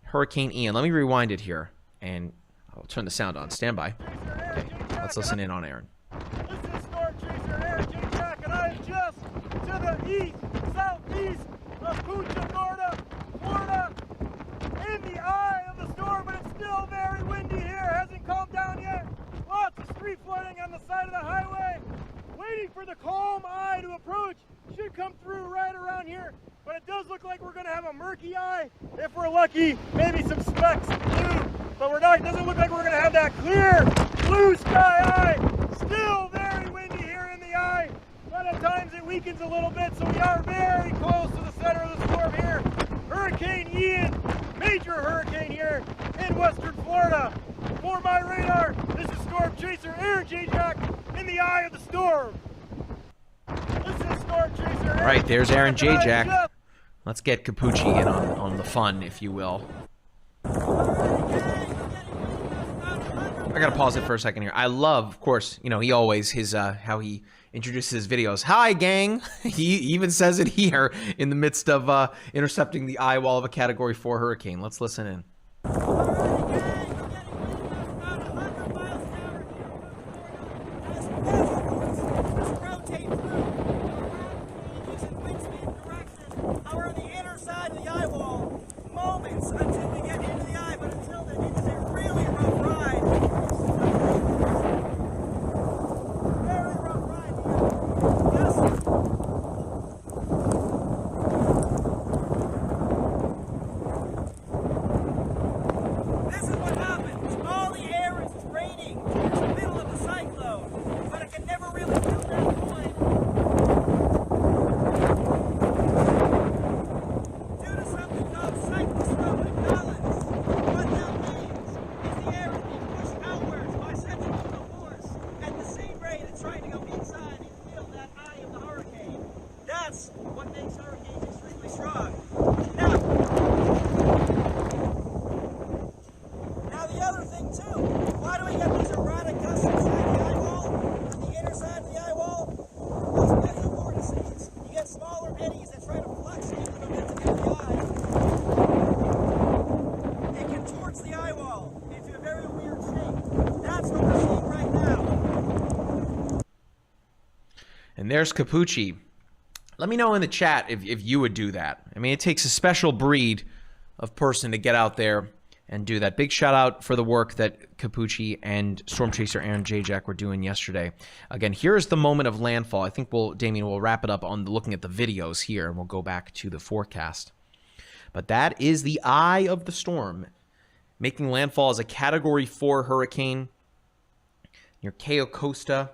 Hurricane Ian. Let me rewind it here, and I'll turn the sound on. Stand by. Okay, let's listen in on Aaron. This is storm chaser Aaron Jajak, and I am just to the east, southeast of Punta Gorda, Florida, in the eye of the storm, but it's still very windy here. Hasn't calmed down yet. Lots of street flooding on the side of the highway. Waiting for the calm eye to approach. Should come through right around here but it does look like we're going to have a murky eye. If we're lucky, maybe some specks of blue, but we're not. It doesn't look like we're going to have that clear blue sky eye. Still very windy here in the eye, but at times it weakens a little bit, so we are very close to the center of the storm here. Hurricane Ian, major hurricane here in western Florida. For MyRadar, this is Storm Chaser Aaron Jack in the eye of the storm. This is Storm Chaser Aaron. All right, there's Aaron Jack. Let's get Capucci in on the fun, if you will. I gotta pause it for a second here. I love, of course, you know, he always, his, how he introduces his videos. Hi, gang! He even says it here in the midst of intercepting the eye wall of a Category 4 hurricane. Let's listen in. And there's Capucci. Let me know in the chat if you would do that. I mean, it takes a special breed of person to get out there and do that. Big shout out for the work that Capucci and Storm Chaser Aaron Jack were doing yesterday. Again, here's the moment of landfall. I think Damien will wrap it up on looking at the videos here, and we'll go back to the forecast. But that is the eye of the storm, making landfall as a Category 4 hurricane near Cayo Costa,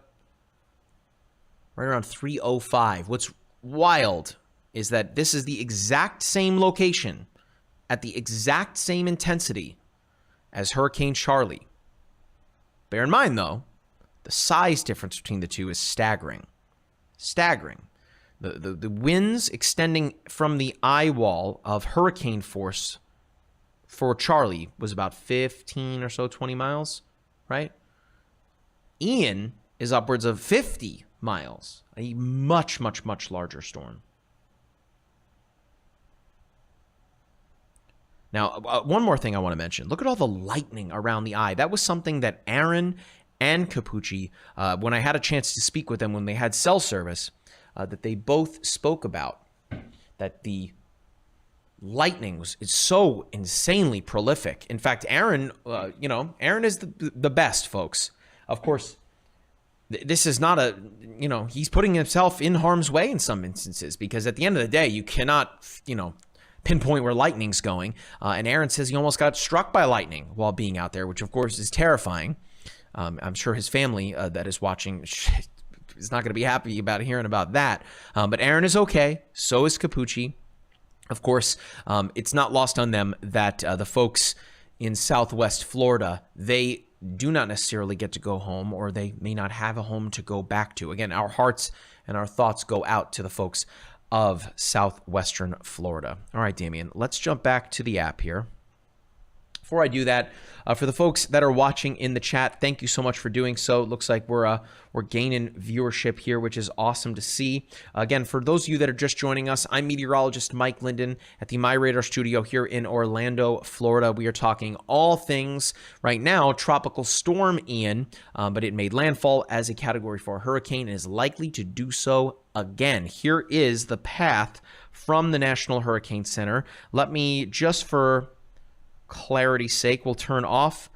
right around 3:05. What's wild is that this is the exact same location at the exact same intensity as Hurricane Charlie. Bear in mind, though, the size difference between the two is staggering. Staggering. The winds extending from the eye wall of hurricane force for Charlie was about 15 or so, 20 miles, right? Ian is upwards of 50 miles, a much, much, much larger storm. Now, one more thing I want to mention. Look at all the lightning around the eye. That was something that Aaron and Capucci, when I had a chance to speak with them when they had cell service, that they both spoke about, that the lightning is so insanely prolific. In fact, Aaron, Aaron is the best, folks. Of course, this is not a, he's putting himself in harm's way in some instances, because at the end of the day, you cannot, pinpoint where lightning's going. And Aaron says he almost got struck by lightning while being out there, which of course is terrifying. I'm sure his family that is watching is not going to be happy about hearing about that. But Aaron is okay. So is Capucci. Of course, it's not lost on them that the folks in Southwest Florida, they do not necessarily get to go home, or they may not have a home to go back to. Again, our hearts and our thoughts go out to the folks of southwestern Florida. All right, Damien, let's jump back to the app here. Before I do that, for the folks that are watching in the chat, thank you so much for doing so. It looks like we're gaining viewership here, which is awesome to see. Again, for those of you that are just joining us, I'm meteorologist Mike Linden at the MyRadar studio here in Orlando, Florida. We are talking all things right now, Tropical Storm Ian, but it made landfall as a Category 4 hurricane and is likely to do so again. Here is the path from the National Hurricane Center. Let me, just for clarity's sake, we'll turn off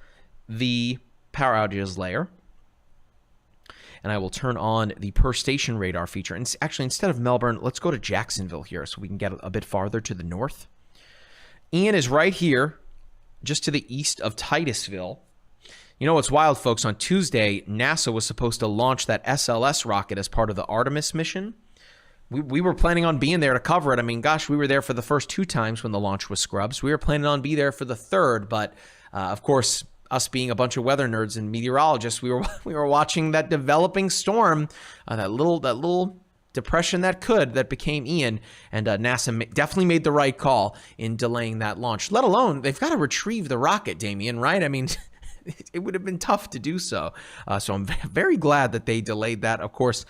the power outages layer. and I will turn on the per station radar feature. And actually, instead of Melbourne, let's go to Jacksonville here so we can get a bit farther to the north. Ian is right here, just to the east of Titusville. You know what's wild, folks? On Tuesday, NASA was supposed to launch that SLS rocket as part of the Artemis mission. We were planning on being there to cover it. I mean, gosh, we were there for the first 2 times when the launch was scrubbed. We were planning on be there for the third, but of course, us being a bunch of weather nerds and meteorologists, we were watching that developing storm, that little depression that became Ian, and NASA definitely made the right call in delaying that launch. Let alone they've got to retrieve the rocket, Damien, right? I mean, it would have been tough to do so. So I'm very glad that they delayed that. Of course,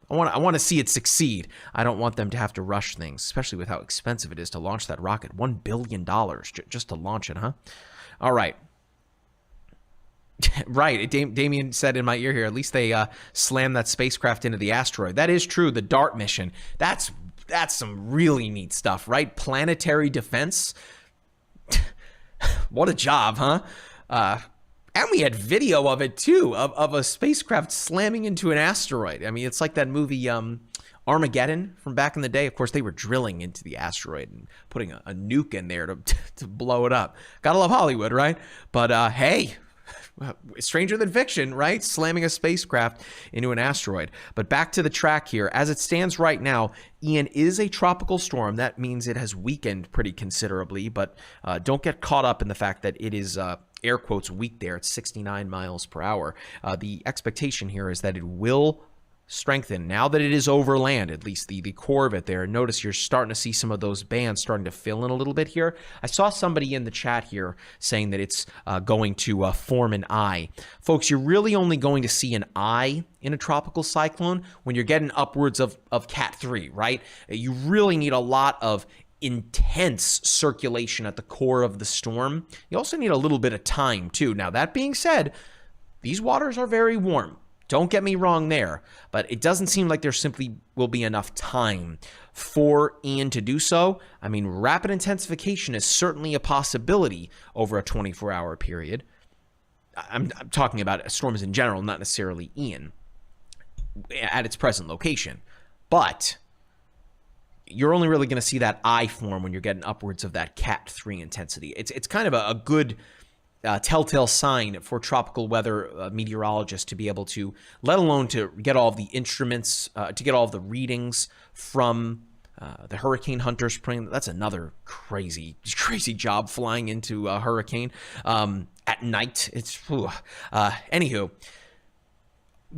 I want to see it succeed. I don't want them to have to rush things, especially with how expensive it is to launch that rocket. $1 billion just to launch it, huh? All right. Right, Damien said in my ear here, at least they slammed that spacecraft into the asteroid. That is true, the DART mission. That's some really neat stuff, right? Planetary defense. What a job, huh? And we had video of it, too, of a spacecraft slamming into an asteroid. I mean, it's like that movie Armageddon from back in the day. Of course, they were drilling into the asteroid and putting a nuke in there to blow it up. Gotta love Hollywood, right? But hey, stranger than fiction, right? Slamming a spacecraft into an asteroid. But back to the track here. As it stands right now, Ian is a tropical storm. That means it has weakened pretty considerably, but don't get caught up in the fact that it is air quotes weak there. It's 69 miles per hour. The expectation here is that it will strengthen now that it is over land, at least the core of it there. Notice you're starting to see some of those bands starting to fill in a little bit here. I saw somebody in the chat here saying that it's going to form an eye. Folks, you're really only going to see an eye in a tropical cyclone when you're getting upwards of Cat 3, right? You really need a lot of intense circulation at the core of the storm. You also need a little bit of time too. Now, that being said, these waters are very warm. Don't get me wrong there, but it doesn't seem like there simply will be enough time for Ian to do so. I mean, rapid intensification is certainly a possibility over a 24-hour period. I'm talking about storms in general, not necessarily Ian at its present location. But you're only really going to see that eye form when you're getting upwards of that Cat 3 intensity. It's kind of a good telltale sign for tropical weather meteorologists to be able to, let alone to get all of the instruments, to get all of the readings from the Hurricane Hunter Spring. That's another crazy job, flying into a hurricane at night. Anywho,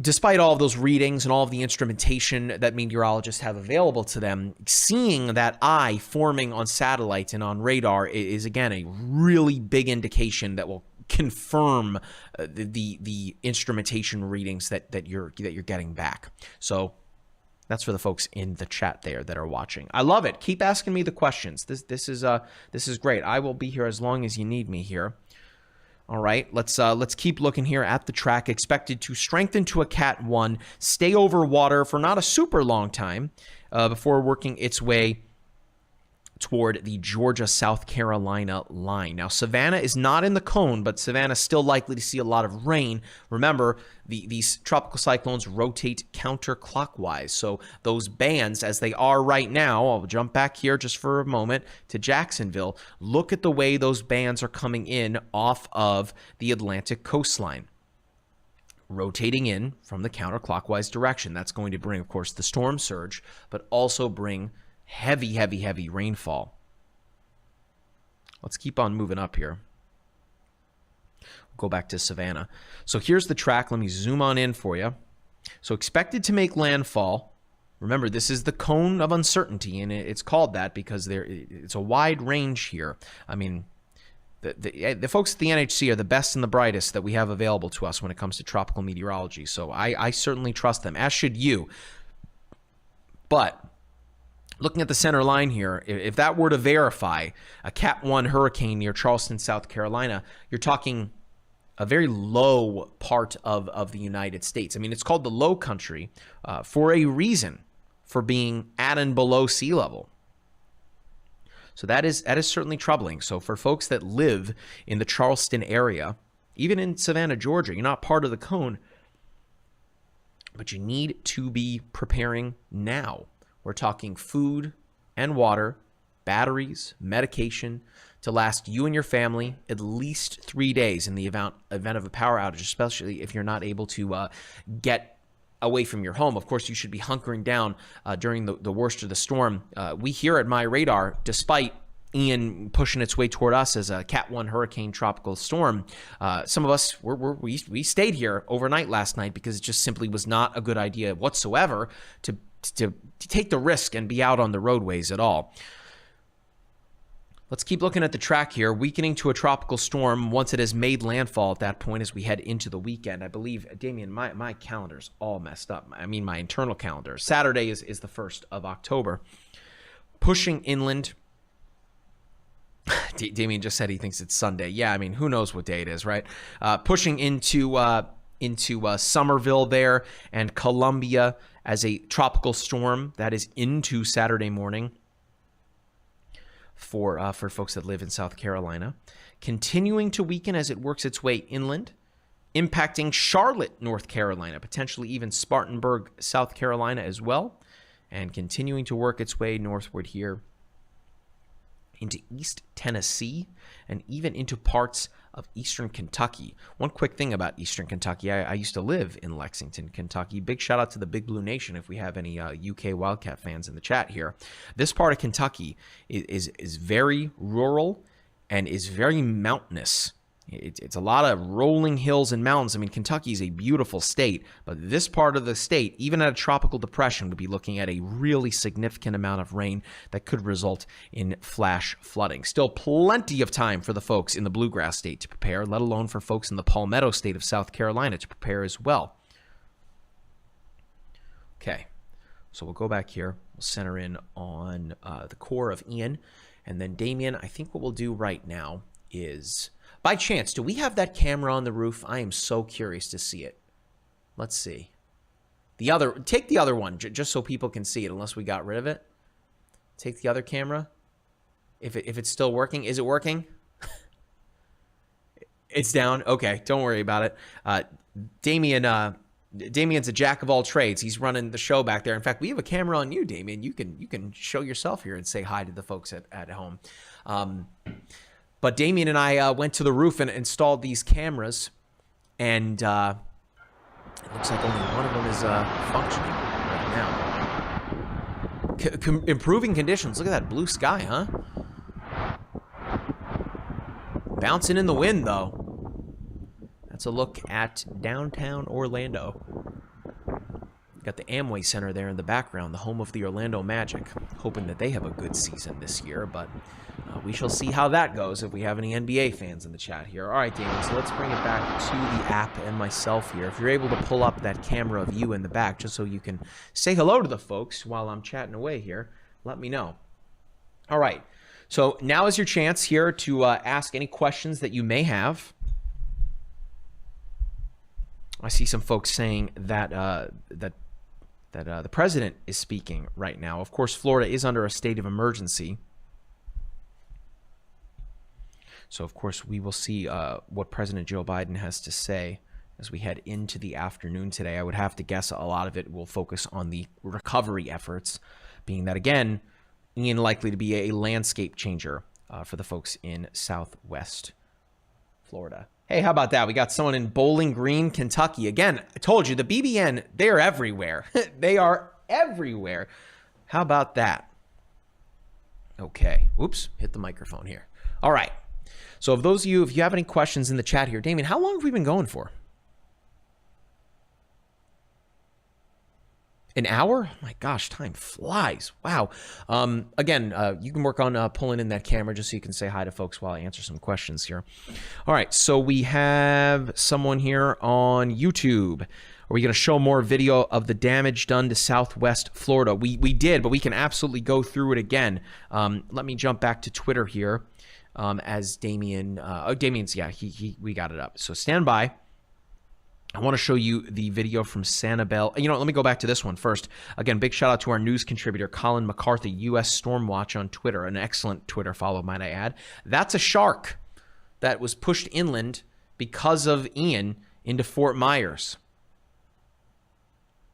despite all of those readings and all of the instrumentation that meteorologists have available to them, seeing that eye forming on satellites and on radar is again a really big indication that will confirm the instrumentation readings that you're getting back. So that's for the folks in the chat there that are watching. I love it. Keep asking me the questions. This is great. I will be here as long as you need me here. All right, let's keep looking here at the track. Expected to strengthen to a Cat 1, stay over water for not a super long time before working its way toward the Georgia-South Carolina line. Now, Savannah is not in the cone, but Savannah is still likely to see a lot of rain. Remember, these tropical cyclones rotate counterclockwise. So those bands, as they are right now, I'll jump back here just for a moment to Jacksonville. Look at the way those bands are coming in off of the Atlantic coastline, rotating in from the counterclockwise direction. That's going to bring, of course, the storm surge, but also bring heavy rainfall. Let's keep on moving up here. We'll go back to Savannah. So here's the track. Let me zoom on in for you. So expected to make landfall. Remember, this is the cone of uncertainty, and it's called that because it's a wide range here. I mean, the folks at the NHC are the best and the brightest that we have available to us when it comes to tropical meteorology. So I certainly trust them, as should you. But looking at the center line here, if that were to verify a Cat 1 hurricane near Charleston, South Carolina, you're talking a very low part of the United States. I mean, it's called the Low Country for a reason, for being at and below sea level. So that is certainly troubling. So for folks that live in the Charleston area, even in Savannah, Georgia, you're not part of the cone, but you need to be preparing now. We're talking food and water, batteries, medication to last you and your family at least 3 days in the event of a power outage, especially if you're not able to get away from your home. Of course, you should be hunkering down during the worst of the storm. We here at MyRadar, despite Ian pushing its way toward us as a Cat 1 hurricane tropical storm, some of us, we stayed here overnight last night because it just simply was not a good idea whatsoever to take the risk and be out on the roadways at all. Let's keep looking at the track here. Weakening to a tropical storm once it has made landfall at that point as we head into the weekend. I believe, Damien, my calendar's all messed up. I mean, my internal calendar. Saturday is the 1st of October. Pushing inland. Damien just said he thinks it's Sunday. Yeah, I mean, who knows what day it is, right? Pushing into Somerville there and Columbia as a tropical storm. That is into Saturday morning for folks that live in South Carolina. Continuing to weaken as it works its way inland, impacting Charlotte, North Carolina, potentially even Spartanburg, South Carolina as well, and continuing to work its way northward here into East Tennessee and even into parts of Eastern Kentucky. One quick thing about Eastern Kentucky, I used to live in Lexington, Kentucky. Big shout out to the Big Blue Nation if we have any UK Wildcat fans in the chat here. This part of Kentucky is very rural and is very mountainous. It's a lot of rolling hills and mountains. I mean, Kentucky is a beautiful state, but this part of the state, even at a tropical depression, would be looking at a really significant amount of rain that could result in flash flooding. Still plenty of time for the folks in the Bluegrass state to prepare, let alone for folks in the Palmetto state of South Carolina to prepare as well. Okay, so we'll go back here. We'll center in on the core of Ian. And then Damien, I think what we'll do right now is... By chance, do we have that camera on the roof? I am so curious to see it. Let's see. Take the other one, just so people can see it, unless we got rid of it. Take the other camera. If it's still working. Is it working? It's down. Okay, don't worry about it. Damien's a jack of all trades. He's running the show back there. In fact, we have a camera on you, Damien. You can show yourself here and say hi to the folks at home. But Damien and I went to the roof and installed these cameras, and it looks like only one of them is functioning right now. Improving conditions. Look at that blue sky, huh? Bouncing in the wind, though. That's a look at downtown Orlando. Got the Amway Center there in the background, the home of the Orlando Magic. Hoping that they have a good season this year, but we shall see how that goes if we have any NBA fans in the chat here. All right, Damien, so let's bring it back to the app and myself here. If you're able to pull up that camera of you in the back just so you can say hello to the folks while I'm chatting away here, let me know. All right, so now is your chance here to ask any questions that you may have. I see some folks saying that the president is speaking right now. Of course, Florida is under a state of emergency. So, of course, we will see what President Joe Biden has to say as we head into the afternoon today. I would have to guess a lot of it will focus on the recovery efforts, being that, again, Ian likely to be a landscape changer for the folks in Southwest Florida. Hey, how about that? We got someone in Bowling Green, Kentucky. Again, I told you, the BBN, they are everywhere. They are everywhere. How about that? Okay. Oops, hit the microphone here. All right. So of those of you, if you have any questions in the chat here, Damien, how long have we been going for? An hour? Oh my gosh, time flies. Wow. Again, you can work on pulling in that camera just so you can say hi to folks while I answer some questions here. All right, so we have someone here on YouTube. Are we going to show more video of the damage done to Southwest Florida? We did, but we can absolutely go through it again. Let me jump back to Twitter here as Damien. Damien's, yeah, we got it up. So stand by. I want to show you the video from Sanibel. You know, let me go back to this one first. Again, big shout out to our news contributor, Colin McCarthy, U.S. Storm Watch on Twitter. An excellent Twitter follow, might I add. That's a shark that was pushed inland because of Ian into Fort Myers.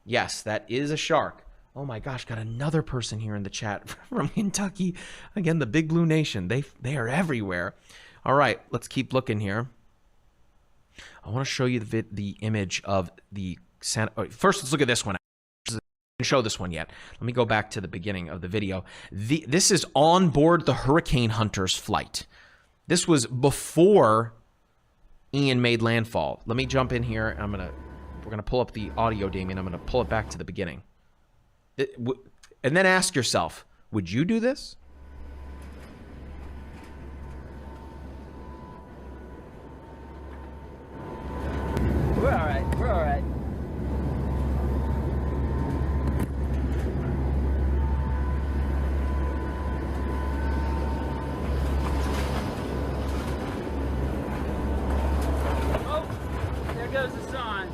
Yes, that is a shark. Oh my gosh, got another person here in the chat from Kentucky. Again, the Big Blue Nation. They are everywhere. All right, let's keep looking here. I want to show you the image of the Santa. Oh, first, let's look at this one. I didn't show this one yet. Let me go back to the beginning of the video. This is on board the Hurricane Hunter's flight. This was before Ian made landfall. Let me jump in here. We're gonna pull up the audio, Damien. I'm gonna pull it back to the beginning. And then ask yourself, would you do this? We're all right. We're all right. Oh, there goes the signs.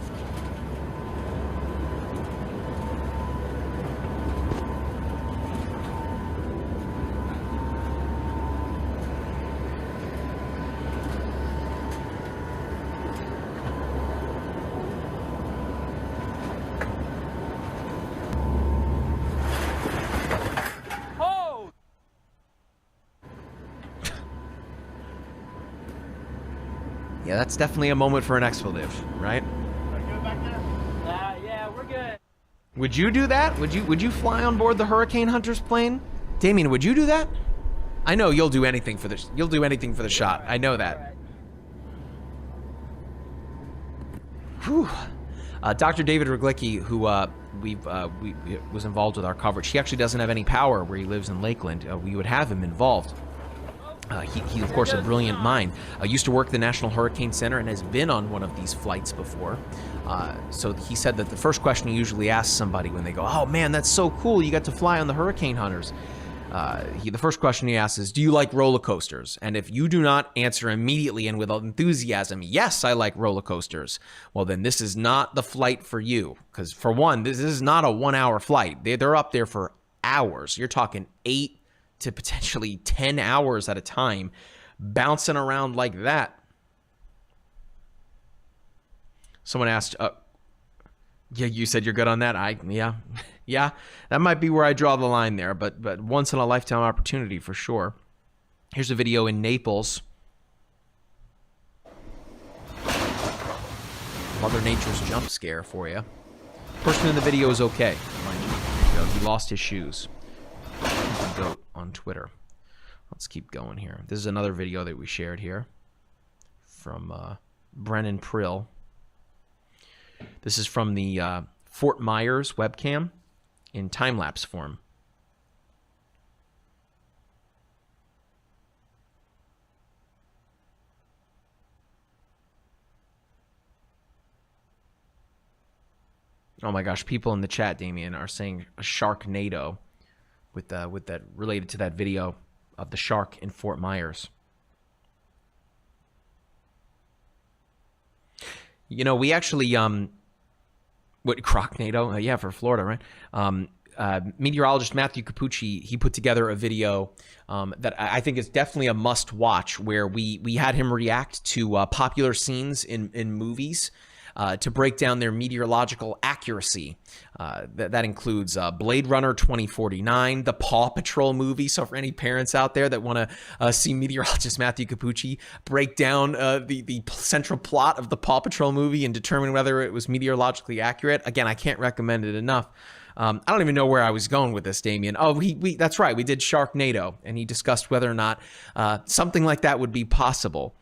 Yeah, that's definitely a moment for an expletive, right? Yeah, we're good. Would you do that? Would you fly on board the Hurricane Hunter's plane? Damien, would you do that? I know you'll do anything for this. You'll do anything for the shot. I know that. Whew. Dr. David Ruglicki, who was involved with our coverage, he actually doesn't have any power where he lives in Lakeland. We would have him involved. He, of course, a brilliant mind. Used to work at the National Hurricane Center and has been on one of these flights before. So he said that the first question he usually asks somebody when they go, "Oh man, that's so cool! You got to fly on the Hurricane Hunters." The first question he asks is, "Do you like roller coasters?" And if you do not answer immediately and with enthusiasm, "Yes, I like roller coasters," well, then this is not the flight for you. Because for one, this is not a 1-hour flight. They're up there for hours. You're talking 8 to potentially 10 hours at a time, bouncing around like that. Someone asked, yeah, you said you're good on that. Yeah, that might be where I draw the line there, but once in a lifetime opportunity for sure. Here's a video in Naples. Mother Nature's jump scare for you. Person in the video is okay, mind you. He lost his shoes. Goat on Twitter. Let's keep going here. This is another video that we shared here from Brennan Prill. This is from the Fort Myers webcam in time-lapse form. Oh my gosh, people in the chat, Damien, are saying a Sharknado with that related to that video of the shark in Fort Myers. You know, we actually what Crocnado? Yeah, for Florida, right? Meteorologist Matthew Capucci, he put together a video that I think is definitely a must-watch, where we had him react to popular scenes in movies to break down their meteorological accuracy. That includes Blade Runner 2049, the Paw Patrol movie. So for any parents out there that want to see meteorologist Matthew Capucci break down the central plot of the Paw Patrol movie and determine whether it was meteorologically accurate, again, I can't recommend it enough. I don't even know where I was going with this, Damien. Oh, that's right. We did Sharknado, and he discussed whether or not something like that would be possible.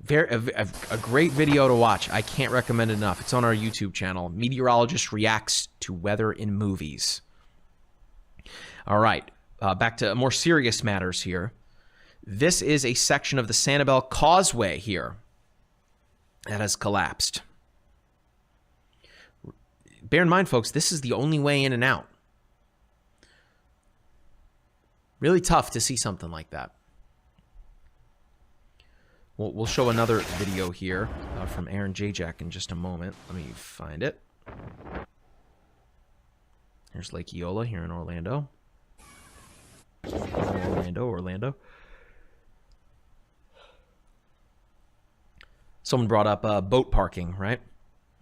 A great video to watch. I can't recommend it enough. It's on our YouTube channel. Meteorologist reacts to weather in movies. All right, back to more serious matters here. This is a section of the Sanibel Causeway here that has collapsed. Bear in mind, folks, this is the only way in and out. Really tough to see something like that. We'll show another video here from Aaron Jajak in just a moment. Let me find it. Here's Lake Eola here in Orlando. Orlando. Someone brought up boat parking, right?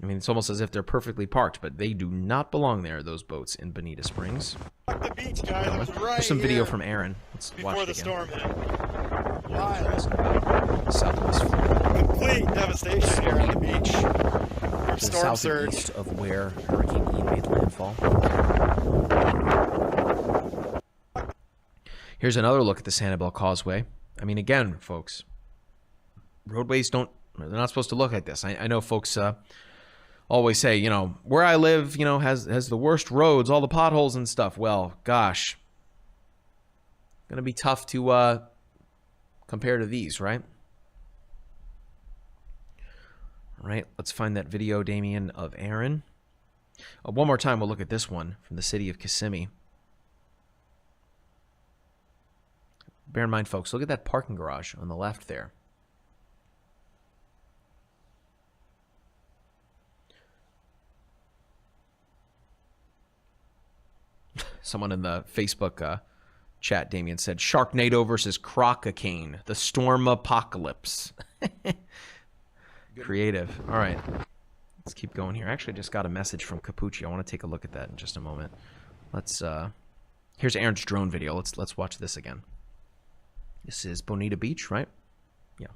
I mean, it's almost as if they're perfectly parked, but they do not belong there, those boats in Bonita Springs. The beach, guys. It was right There's some video here from Aaron. Let's watch before it the again. storm hit. Wild. Southwest Florida. Complete devastation here on the beach from To the storm surge. southeast of where Hurricane Ian made landfall. Here's another look at the Sanibel Causeway. I mean, again, folks, roadways they're not supposed to look like this. I know folks always say, you know, where I live, you know, has the worst roads, all the potholes and stuff. Well, gosh, gonna be tough to compare to these, right? All right, let's find that video, Damien, of Aaron. One more time, we'll look at this one from the city of Kissimmee. Bear in mind, folks, look at that parking garage on the left there. Someone in the Facebook chat, Damien, said, Sharknado versus Crococane, the storm apocalypse. Creative. All right. Let's keep going here. I actually just got a message from Capucci. I want to take a look at that in just a moment. Let's here's Aaron's drone video. Let's watch this again. This is Bonita Beach, right? Yeah.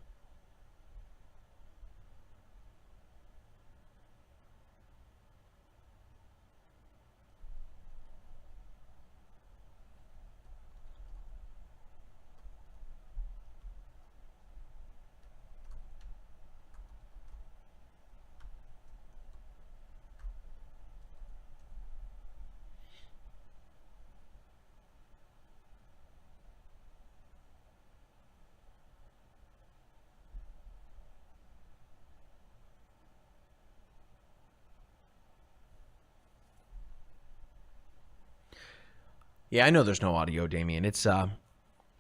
Yeah, I know there's no audio, Damien. It's, I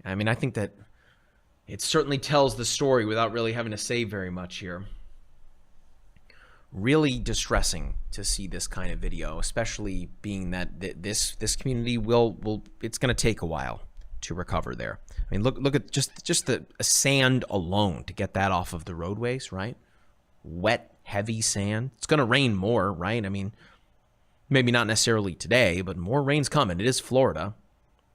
mean, I think that it certainly tells the story without really having to say very much here. Really distressing to see this kind of video, especially being that this community it's going to take a while to recover there. I mean, look at just the sand alone to get that off of the roadways, right? Wet, heavy sand. It's going to rain more, right? I mean, maybe not necessarily today, but more rain's coming. It is Florida.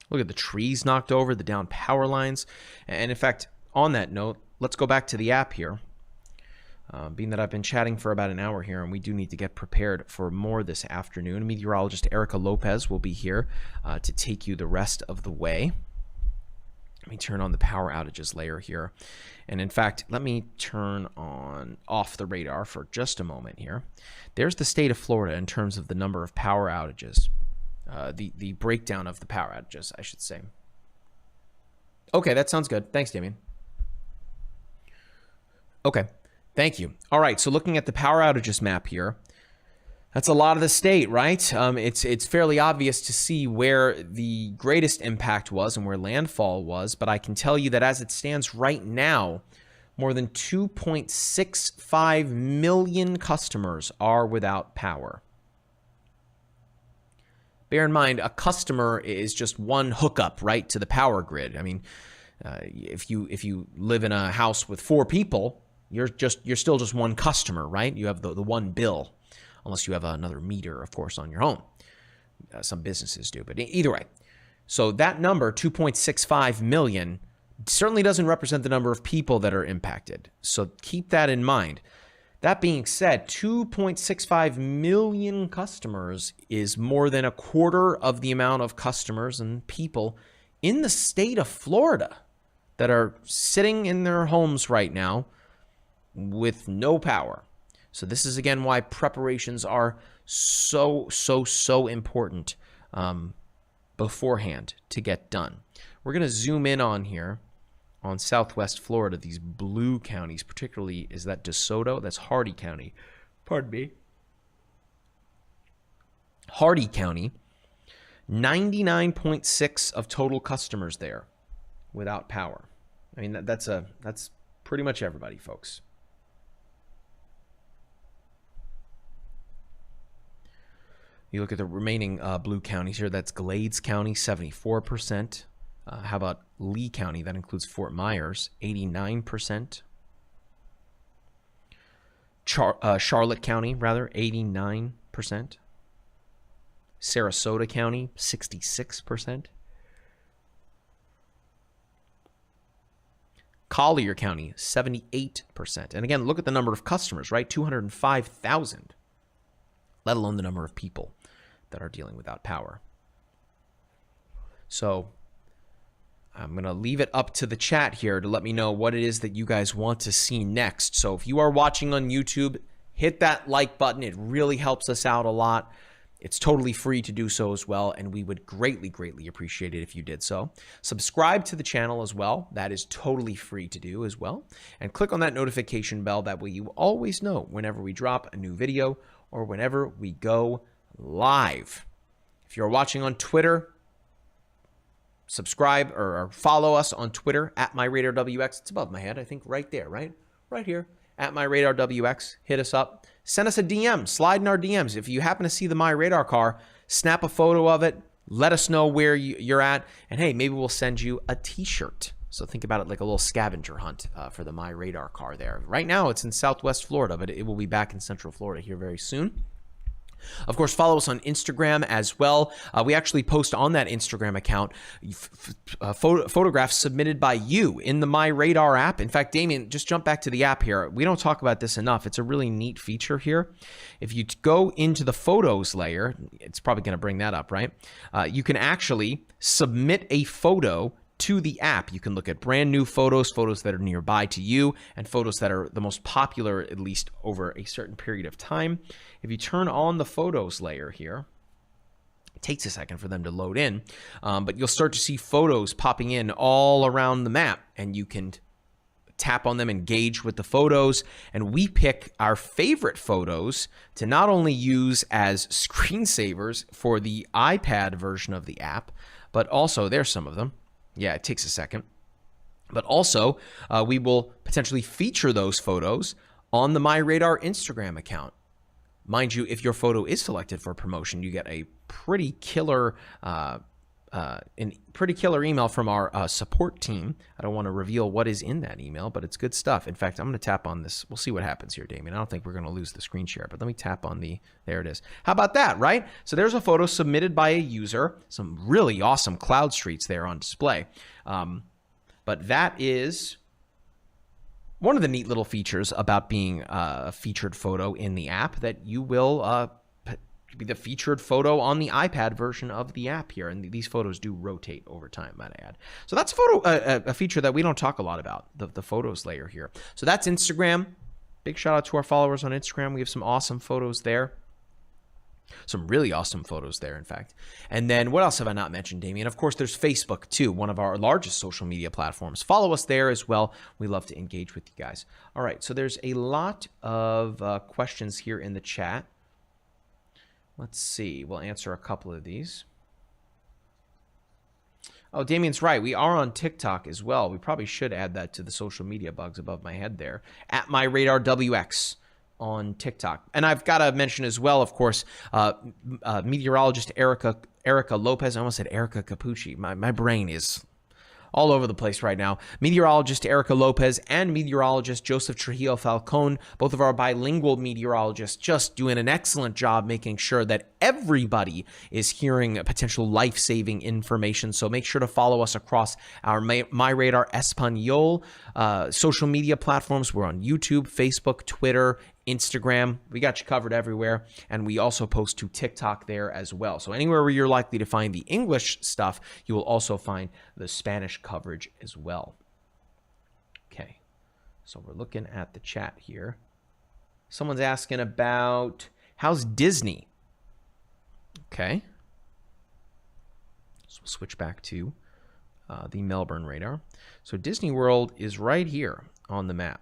Look at the trees knocked over, the down power lines. And in fact, on that note, let's go back to the app here. Being that I've been chatting for about an hour here, and we do need to get prepared for more this afternoon. Meteorologist Erica Lopez will be here to take you the rest of the way. Let me turn on the power outages layer here. And in fact, let me turn off the radar for just a moment here. There's the state of Florida in terms of the number of power outages. The breakdown of the power outages, I should say. Okay, that sounds good. Thanks, Damien. Okay, thank you. All right, so looking at the power outages map here, that's a lot of the state, right? It's fairly obvious to see where the greatest impact was and where landfall was, but I can tell you that as it stands right now, more than 2.65 million customers are without power. Bear in mind, a customer is just one hookup, right, to the power grid. I mean, if you live in a house with 4 people, you're still just one customer, right? You have the one bill. Unless you have another meter, of course, on your home. Some businesses do, but either way. So that number, 2.65 million, certainly doesn't represent the number of people that are impacted. So keep that in mind. That being said, 2.65 million customers is more than a quarter of the amount of customers and people in the state of Florida that are sitting in their homes right now with no power. So this is, again, why preparations are so important beforehand to get done. We're going to zoom in on here on Southwest Florida, these blue counties, particularly, is that DeSoto? That's Hardy County. Pardon me. Hardy County, 99.6 of total customers there without power. I mean, that's pretty much everybody, folks. You look at the remaining blue counties here. That's Glades County, 74%. How about Lee County? That includes Fort Myers, 89%. Charlotte County, rather, 89%. Sarasota County, 66%. Collier County, 78%. And again, look at the number of customers, right? 205,000, let alone the number of people that are dealing without power. So I'm going to leave it up to the chat here to let me know what it is that you guys want to see next. So if you are watching on YouTube, hit that like button. It really helps us out a lot. It's totally free to do so as well, and we would greatly, greatly appreciate it if you did so. Subscribe to the channel as well. That is totally free to do as well. And click on that notification bell. That way you always know whenever we drop a new video or whenever we go live. If you're watching on Twitter, subscribe or follow us on Twitter at MyRadarWX. It's above my head, I think, right there, right? Right here, at MyRadarWX. Hit us up. Send us a DM. Slide in our DMs. If you happen to see the MyRadar car, snap a photo of it. Let us know where you're at. And hey, maybe we'll send you a t-shirt. So think about it like a little scavenger hunt for the MyRadar car there. Right now, it's in Southwest Florida, but it will be back in Central Florida here very soon. Of course, follow us on Instagram as well. We actually post on that Instagram account photographs submitted by you in the MyRadar app. In fact, Damien, just jump back to the app here. We don't talk about this enough. It's a really neat feature here. If you go into the photos layer, it's probably going to bring that up, right? You can actually submit a photo to the app. You can look at brand new photos, photos that are nearby to you, and photos that are the most popular, at least over a certain period of time. If you turn on the photos layer here, it takes a second for them to load in, but you'll start to see photos popping in all around the map, and you can tap on them, engage with the photos, and we pick our favorite photos to not only use as screensavers for the iPad version of the app, but also, there's some of them. Yeah, it takes a second. But also, we will potentially feature those photos on the MyRadar Instagram account. Mind you, if your photo is selected for promotion, you get a pretty killer email from our support team. I don't want to reveal what is in that email, but it's good stuff. In fact, I'm going to tap on this. We'll see what happens here, Damien. I don't think we're going to lose the screen share, but let me tap on there it is. How about that, right? So there's a photo submitted by a user. Some really awesome cloud streets there on display. But that is one of the neat little features about being a featured photo in the app, that you will be the featured photo on the iPad version of the app here, and these photos do rotate over time, might I add. So that's a feature that we don't talk a lot about, the photos layer here. So that's Instagram. Big shout out to our followers on Instagram. We have some awesome photos there. Some really awesome photos there, in fact. And then what else have I not mentioned, Damien? Of course, there's Facebook, too, one of our largest social media platforms. Follow us there as well. We love to engage with you guys. All right, so there's a lot of questions here in the chat. Let's see. We'll answer a couple of these. Oh, Damien's right. We are on TikTok as well. We probably should add that to the social media bugs above my head there. At MyRadarWX on TikTok. And I've got to mention as well, of course, meteorologist Erica Lopez. I almost said Erica Capucci. My brain is all over the place right now. Meteorologist Erica Lopez and meteorologist Joseph Trujillo Falcon, both of our bilingual meteorologists, just doing an excellent job making sure that everybody is hearing potential life-saving information. So make sure to follow us across our MyRadar Espanol social media platforms. We're on YouTube, Facebook, Twitter, Instagram. We got you covered everywhere. And we also post to TikTok there as well. So anywhere where you're likely to find the English stuff, you will also find the Spanish coverage as well. Okay, so we're looking at the chat here. Someone's asking about, how's Disney? Okay. So we'll switch back to the Melbourne radar. So Disney World is right here on the map.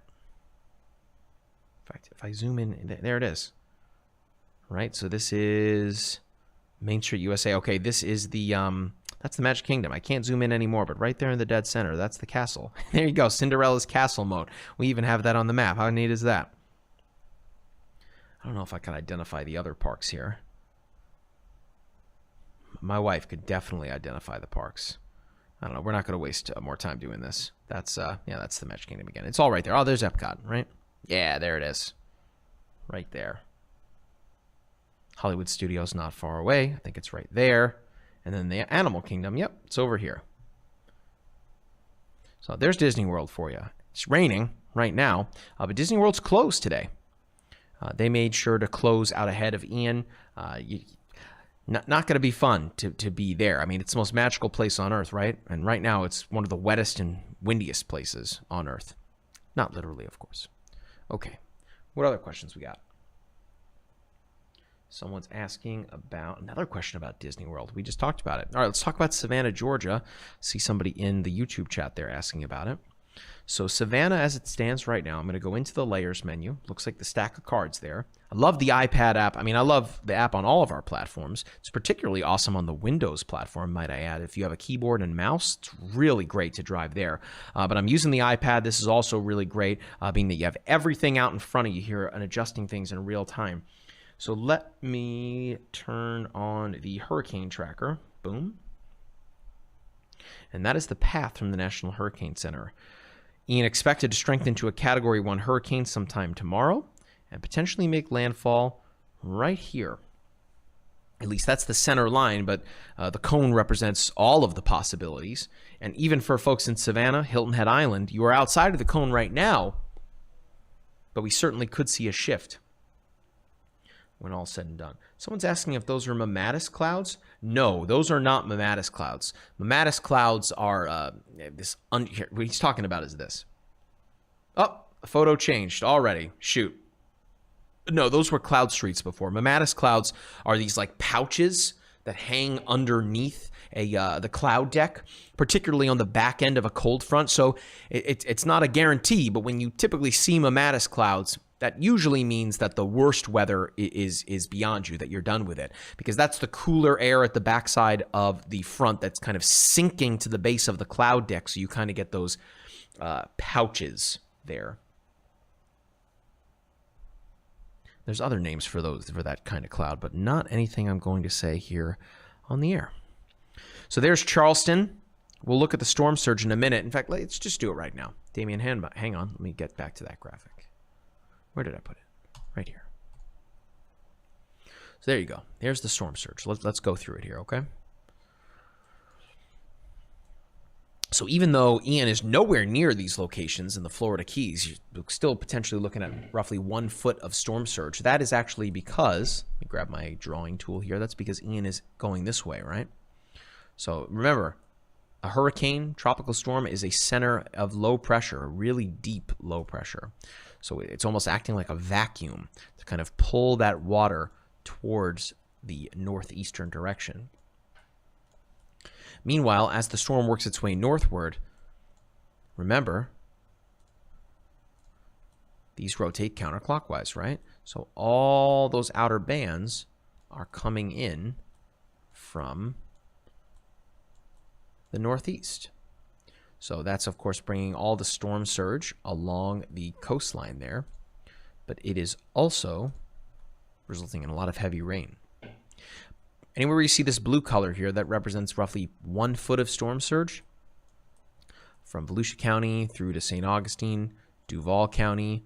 In fact, if I zoom in, there it is. Right, so this is Main Street, USA. Okay, this is the, that's the Magic Kingdom. I can't zoom in anymore, but right there in the dead center, that's the castle. There you go, Cinderella's castle mode. We even have that on the map. How neat is that? I don't know if I can identify the other parks here. My wife could definitely identify the parks. I don't know. We're not going to waste more time doing this. That's, yeah, that's the Magic Kingdom again. It's all right there. Oh, there's Epcot, right? Yeah, there it is. right there. Hollywood Studios not far away. I think it's right there. And then the Animal Kingdom, yep, it's over here. So there's Disney World for you. It's raining right now, but Disney World's closed today. They made sure to close out ahead of Ian. Not going to be fun to be there. I mean, it's the most magical place on Earth, right? And right now, it's one of the wettest and windiest places on Earth. Not literally, of course. Okay, what other questions we got? Someone's asking about another question about Disney World. We just talked about it. All right, let's talk about Savannah, Georgia. See somebody in the YouTube chat there asking about it. So Savannah, as it stands right now, I'm going to go into the layers menu. Looks like the stack of cards there. I love the iPad app. I mean, I love the app on all of our platforms. It's particularly awesome on the Windows platform, might I add. If you have a keyboard and mouse, it's really great to drive there. But I'm using the iPad. This is also really great, being that you have everything out in front of you here and adjusting things in real time. So let me turn on the hurricane tracker. Boom. And that is the path from the National Hurricane Center. Ian expected to strengthen to a Category 1 hurricane sometime tomorrow and potentially make landfall right here. At least that's the center line, but the cone represents all of the possibilities. And even for folks in Savannah, Hilton Head Island, you are outside of the cone right now, but we certainly could see a shift when all's said and done. Someone's asking if those are mammatus clouds. No, those are not mammatus clouds. Mammatus clouds are here, what he's talking about is this. Oh, a photo changed already. Shoot. No, those were cloud streets before. Mammatus clouds are these like pouches that hang underneath the cloud deck, particularly on the back end of a cold front. So it's not a guarantee, but when you typically see mammatus clouds, that usually means that the worst weather is beyond you, that you're done with it, because that's the cooler air at the backside of the front that's kind of sinking to the base of the cloud deck, so you kind of get those pouches there. There's other names for that kind of cloud, but not anything I'm going to say here on the air. So there's Charleston. We'll look at the storm surge in a minute. In fact, let's just do it right now. Damien, hang on. Let me get back to that graphic. Where did I put it? Right here. So there you go. There's the storm surge. Let's go through it here, okay? So even though Ian is nowhere near these locations in the Florida Keys, you're still potentially looking at roughly 1 foot of storm surge. That is actually because, let me grab my drawing tool here, that's because Ian is going this way, right? So remember, a hurricane, tropical storm, is a center of low pressure, a really deep low pressure. So it's almost acting like a vacuum to kind of pull that water towards the northeastern direction. Meanwhile, as the storm works its way northward, remember, these rotate counterclockwise, right? So all those outer bands are coming in from the northeast. So that's, of course, bringing all the storm surge along the coastline there, but it is also resulting in a lot of heavy rain. Anywhere you see this blue color here, that represents roughly 1 foot of storm surge from Volusia County through to St. Augustine, Duval County,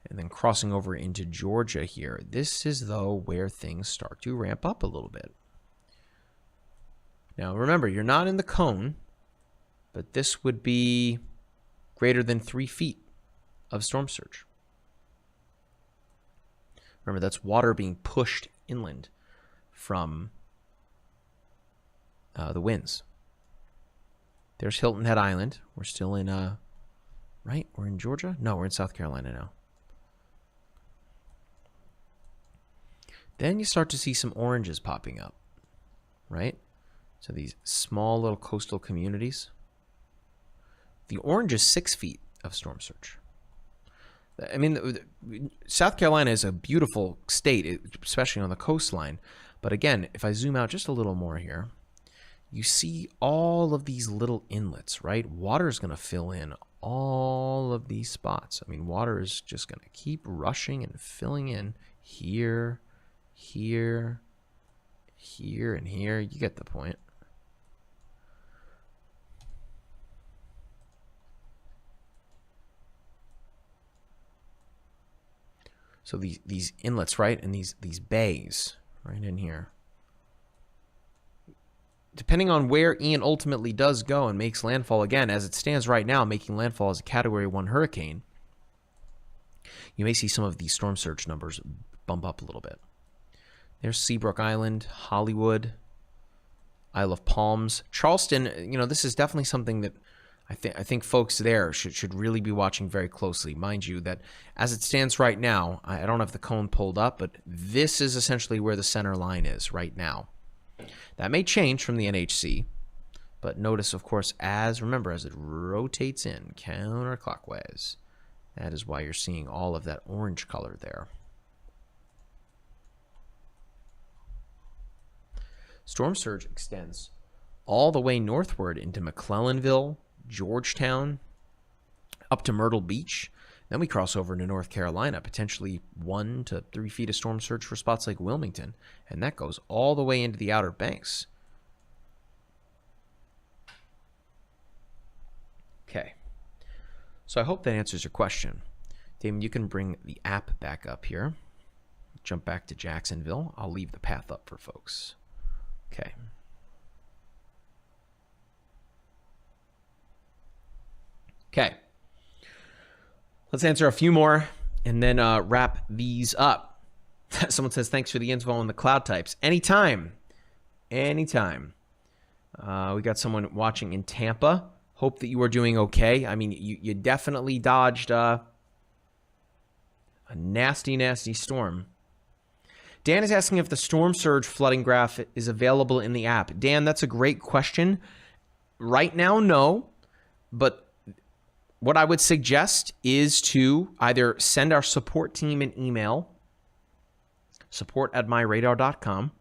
and then crossing over into Georgia here. This is, though, where things start to ramp up a little bit. Now, remember, you're not in the cone, but this would be greater than 3 feet of storm surge. Remember, that's water being pushed inland from the winds. There's Hilton Head Island. We're still in, right? We're in Georgia? No, we're in South Carolina now. Then you start to see some oranges popping up, right? So these small little coastal communities. The orange is 6 feet of storm surge. I mean, South Carolina is a beautiful state, especially on the coastline. But again, if I zoom out just a little more here, you see all of these little inlets, right? Water is going to fill in all of these spots. I mean, water is just going to keep rushing and filling in here, here, here, and here. You get the point. So these inlets, right, and these bays right in here. Depending on where Ian ultimately does go and makes landfall, again, as it stands right now, making landfall as a Category 1 hurricane, you may see some of these storm surge numbers bump up a little bit. There's Seabrook Island, Hollywood, Isle of Palms, Charleston. You know, this is definitely something that I think folks there should really be watching very closely. Mind you, that as it stands right now, I don't have the cone pulled up, but this is essentially where the center line is right now. That may change from the NHC, but notice, of course, remember, as it rotates in counterclockwise, that is why you're seeing all of that orange color there. Storm surge extends all the way northward into McClellanville, Georgetown, up to Myrtle Beach. Then we cross over into North Carolina, potentially 1 to 3 feet of storm surge for spots like Wilmington. And that goes all the way into the Outer Banks. Okay. So I hope that answers your question. Damon, you can bring the app back up here. Jump back to Jacksonville. I'll leave the path up for folks. Okay. Okay. Let's answer a few more and then wrap these up. Someone says, thanks for the info on the cloud types. Anytime. Anytime. We got someone watching in Tampa. Hope that you are doing okay. I mean, you definitely dodged a nasty, nasty storm. Dan is asking if the storm surge flooding graph is available in the app. Dan, that's a great question. Right now, no. But what I would suggest is to either send our support team an email, support@myradar.com.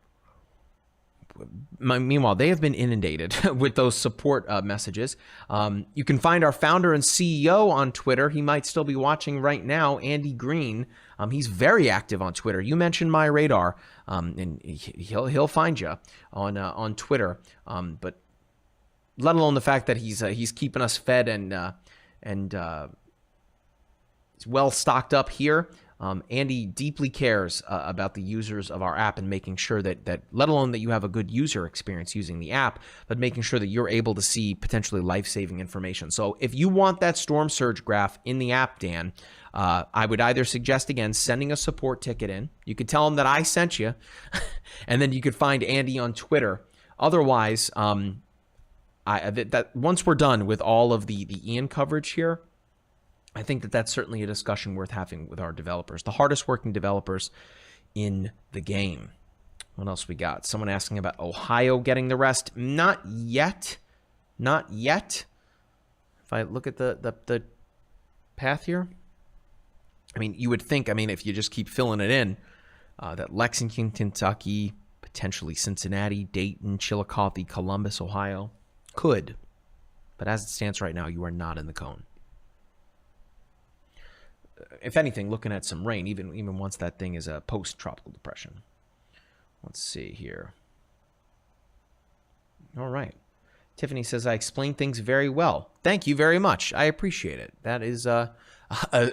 Meanwhile, they have been inundated with those support messages. You can find our founder and CEO on Twitter. He might still be watching right now, Andy Green. He's very active on Twitter. You mentioned MyRadar, and he'll find you on Twitter. But let alone the fact that he's keeping us fed and it's well stocked up here. Andy deeply cares about the users of our app and making sure that let alone that you have a good user experience using the app, but making sure that you're able to see potentially life-saving information. So if you want that storm surge graph in the app, Dan, I would either suggest, again, sending a support ticket in. You could tell him that I sent you, and then you could find Andy on Twitter. Otherwise, that once we're done with all of the Ian coverage here, I think that that's certainly a discussion worth having with our developers, the hardest working developers in the game. What else we got? Someone asking about Ohio getting the rest. Not yet. Not yet. If I look at the path here, I mean, you would think, I mean, if you just keep filling it in, that Lexington, Kentucky, potentially Cincinnati, Dayton, Chillicothe, Columbus, Ohio, could. But as it stands right now, you are not in the cone. If anything, looking at some rain, even once that thing is a post-tropical depression. Let's see here. All right. Tiffany says, I explained things very well. Thank you very much. I appreciate it. That is a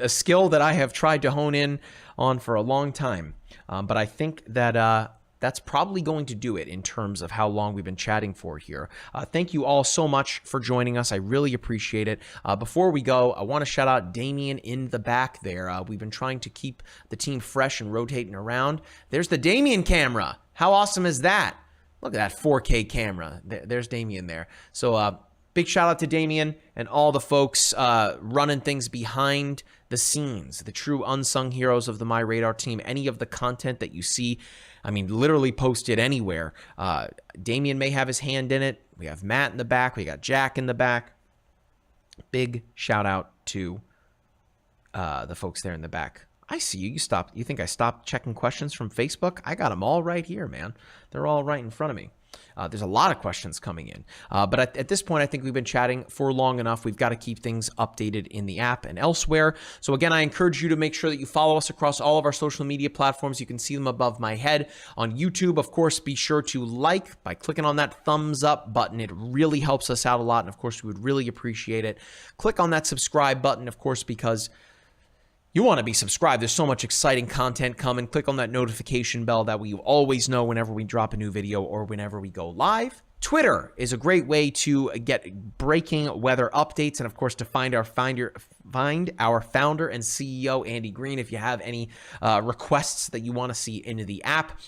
skill that I have tried to hone in on for a long time. But I think that that's probably going to do it in terms of how long we've been chatting for here. Thank you all so much for joining us. I really appreciate it. Before we go, I want to shout out Damien in the back there. We've been trying to keep the team fresh and rotating around. There's the Damien camera. How awesome is that? Look at that 4K camera. There's Damien there. So big shout out to Damien and all the folks running things behind the scenes, the true unsung heroes of the MyRadar team. Any of the content that you see, I mean, literally posted anywhere. Damien may have his hand in it. We have Matt in the back. We got Jack in the back. Big shout out to the folks there in the back. I see you. You think I stopped checking questions from Facebook? I got them all right here, man. They're all right in front of me. There's a lot of questions coming in. But at this point, I think we've been chatting for long enough. We've got to keep things updated in the app and elsewhere. So again, I encourage you to make sure that you follow us across all of our social media platforms. You can see them above my head. On YouTube, of course, be sure to like by clicking on that thumbs up button. It really helps us out a lot. And of course, we would really appreciate it. Click on that subscribe button, of course, because You want to be subscribed. There's so much exciting content coming. Click on that notification bell. That way you always know whenever we drop a new video or whenever we go live. Twitter is a great way to get breaking weather updates and, of course, to find our founder and CEO, Andy Green, if you have any requests that you want to see into the app.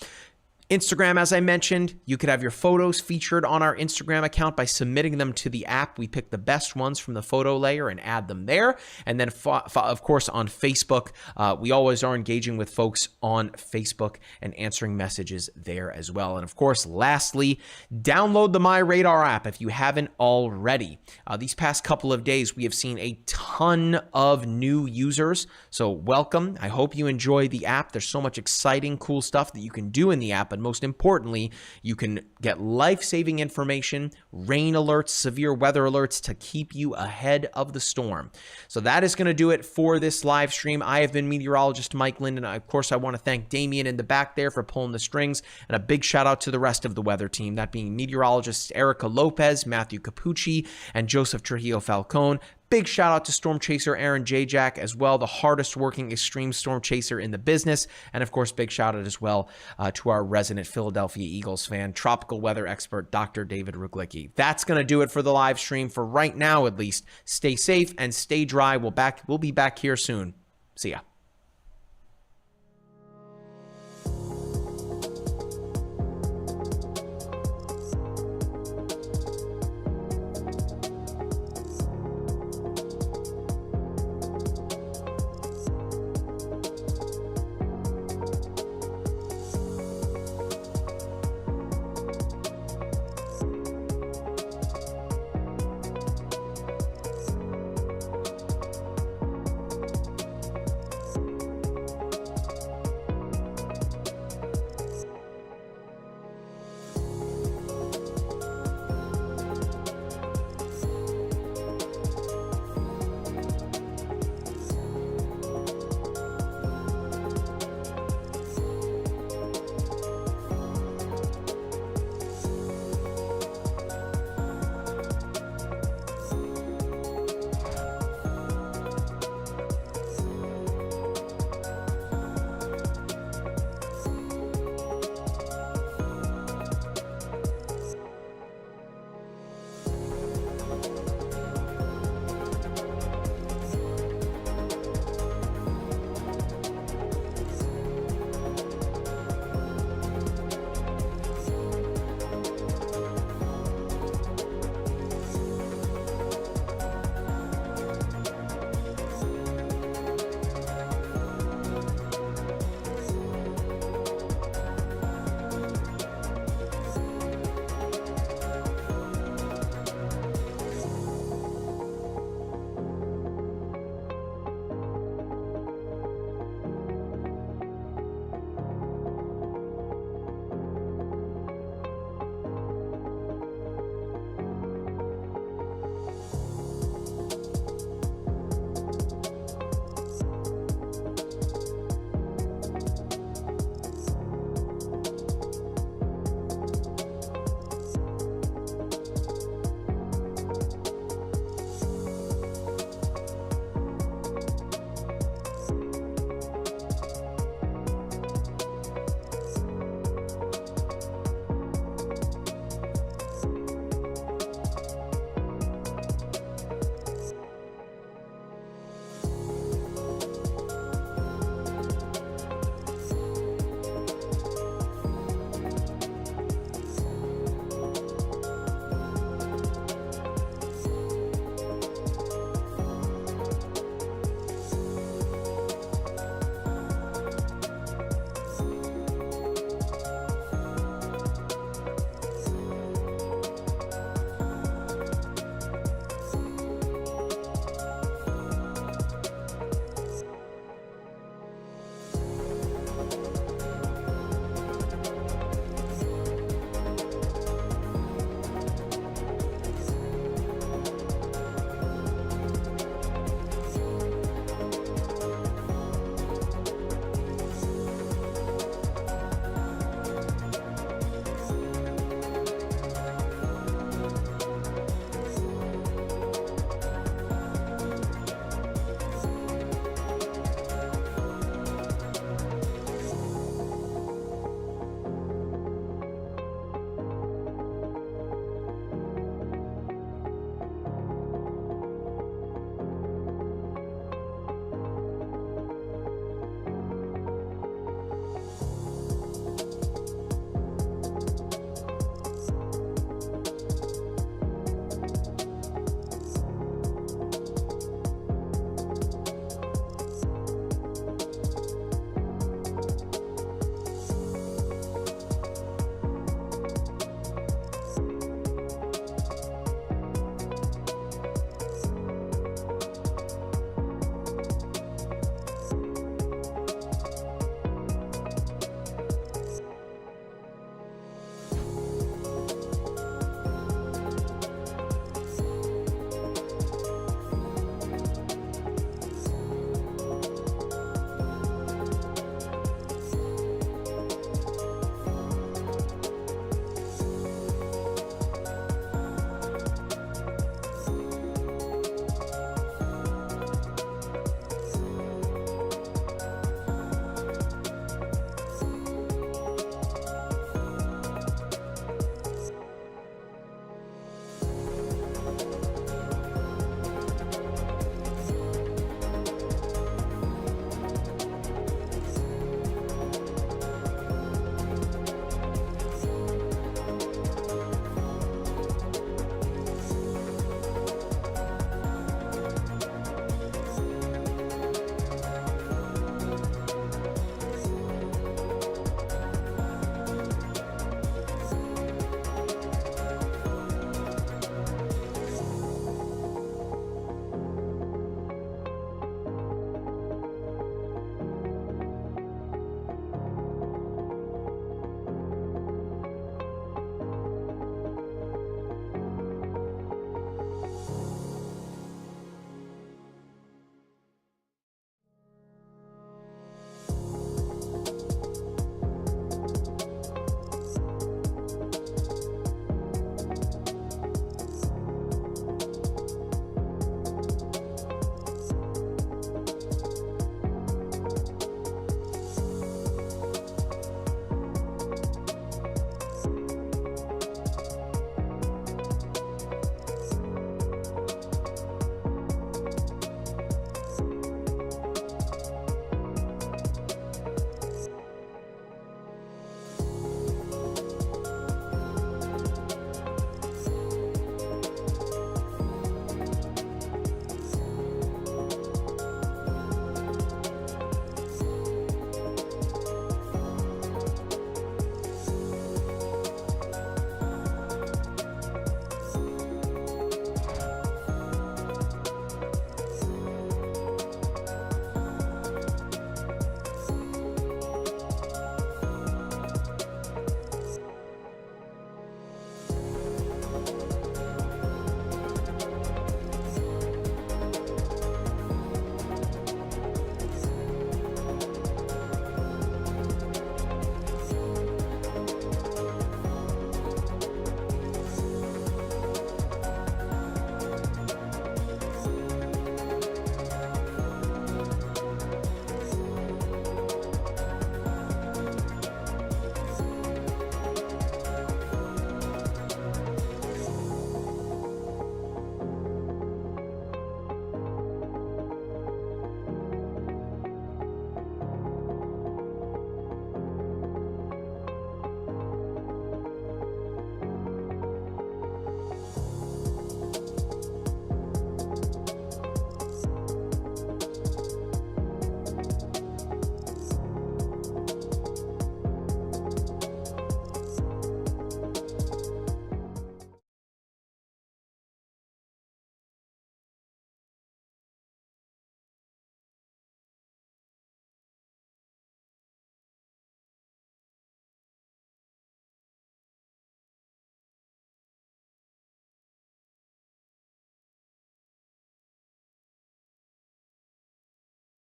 Instagram, as I mentioned, you could have your photos featured on our Instagram account by submitting them to the app. We pick the best ones from the photo layer and add them there. And then, of course, on Facebook, we always are engaging with folks on Facebook and answering messages there as well. And, of course, lastly, download the MyRadar app if you haven't already. These past couple of days, we have seen a ton of new users. So welcome. I hope you enjoy the app. There's so much exciting, cool stuff that you can do in the app. And most importantly, you can get life-saving information, rain alerts, severe weather alerts to keep you ahead of the storm. So that is going to do it for this live stream. I have been meteorologist Mike Linden. Of course, I want to thank Damien in the back there for pulling the strings, and a big shout out to the rest of the weather team, that being meteorologists Erica Lopez, Matthew Capucci, and Joseph Trujillo Falcone. Big shout out to storm chaser Aaron Jajak as well, the hardest working extreme storm chaser in the business. And of course, big shout out as well to our resident Philadelphia Eagles fan, tropical weather expert, Dr. David Ruglicki. That's going to do it for the live stream for right now, at least. Stay safe and stay dry. We'll be back here soon. See ya.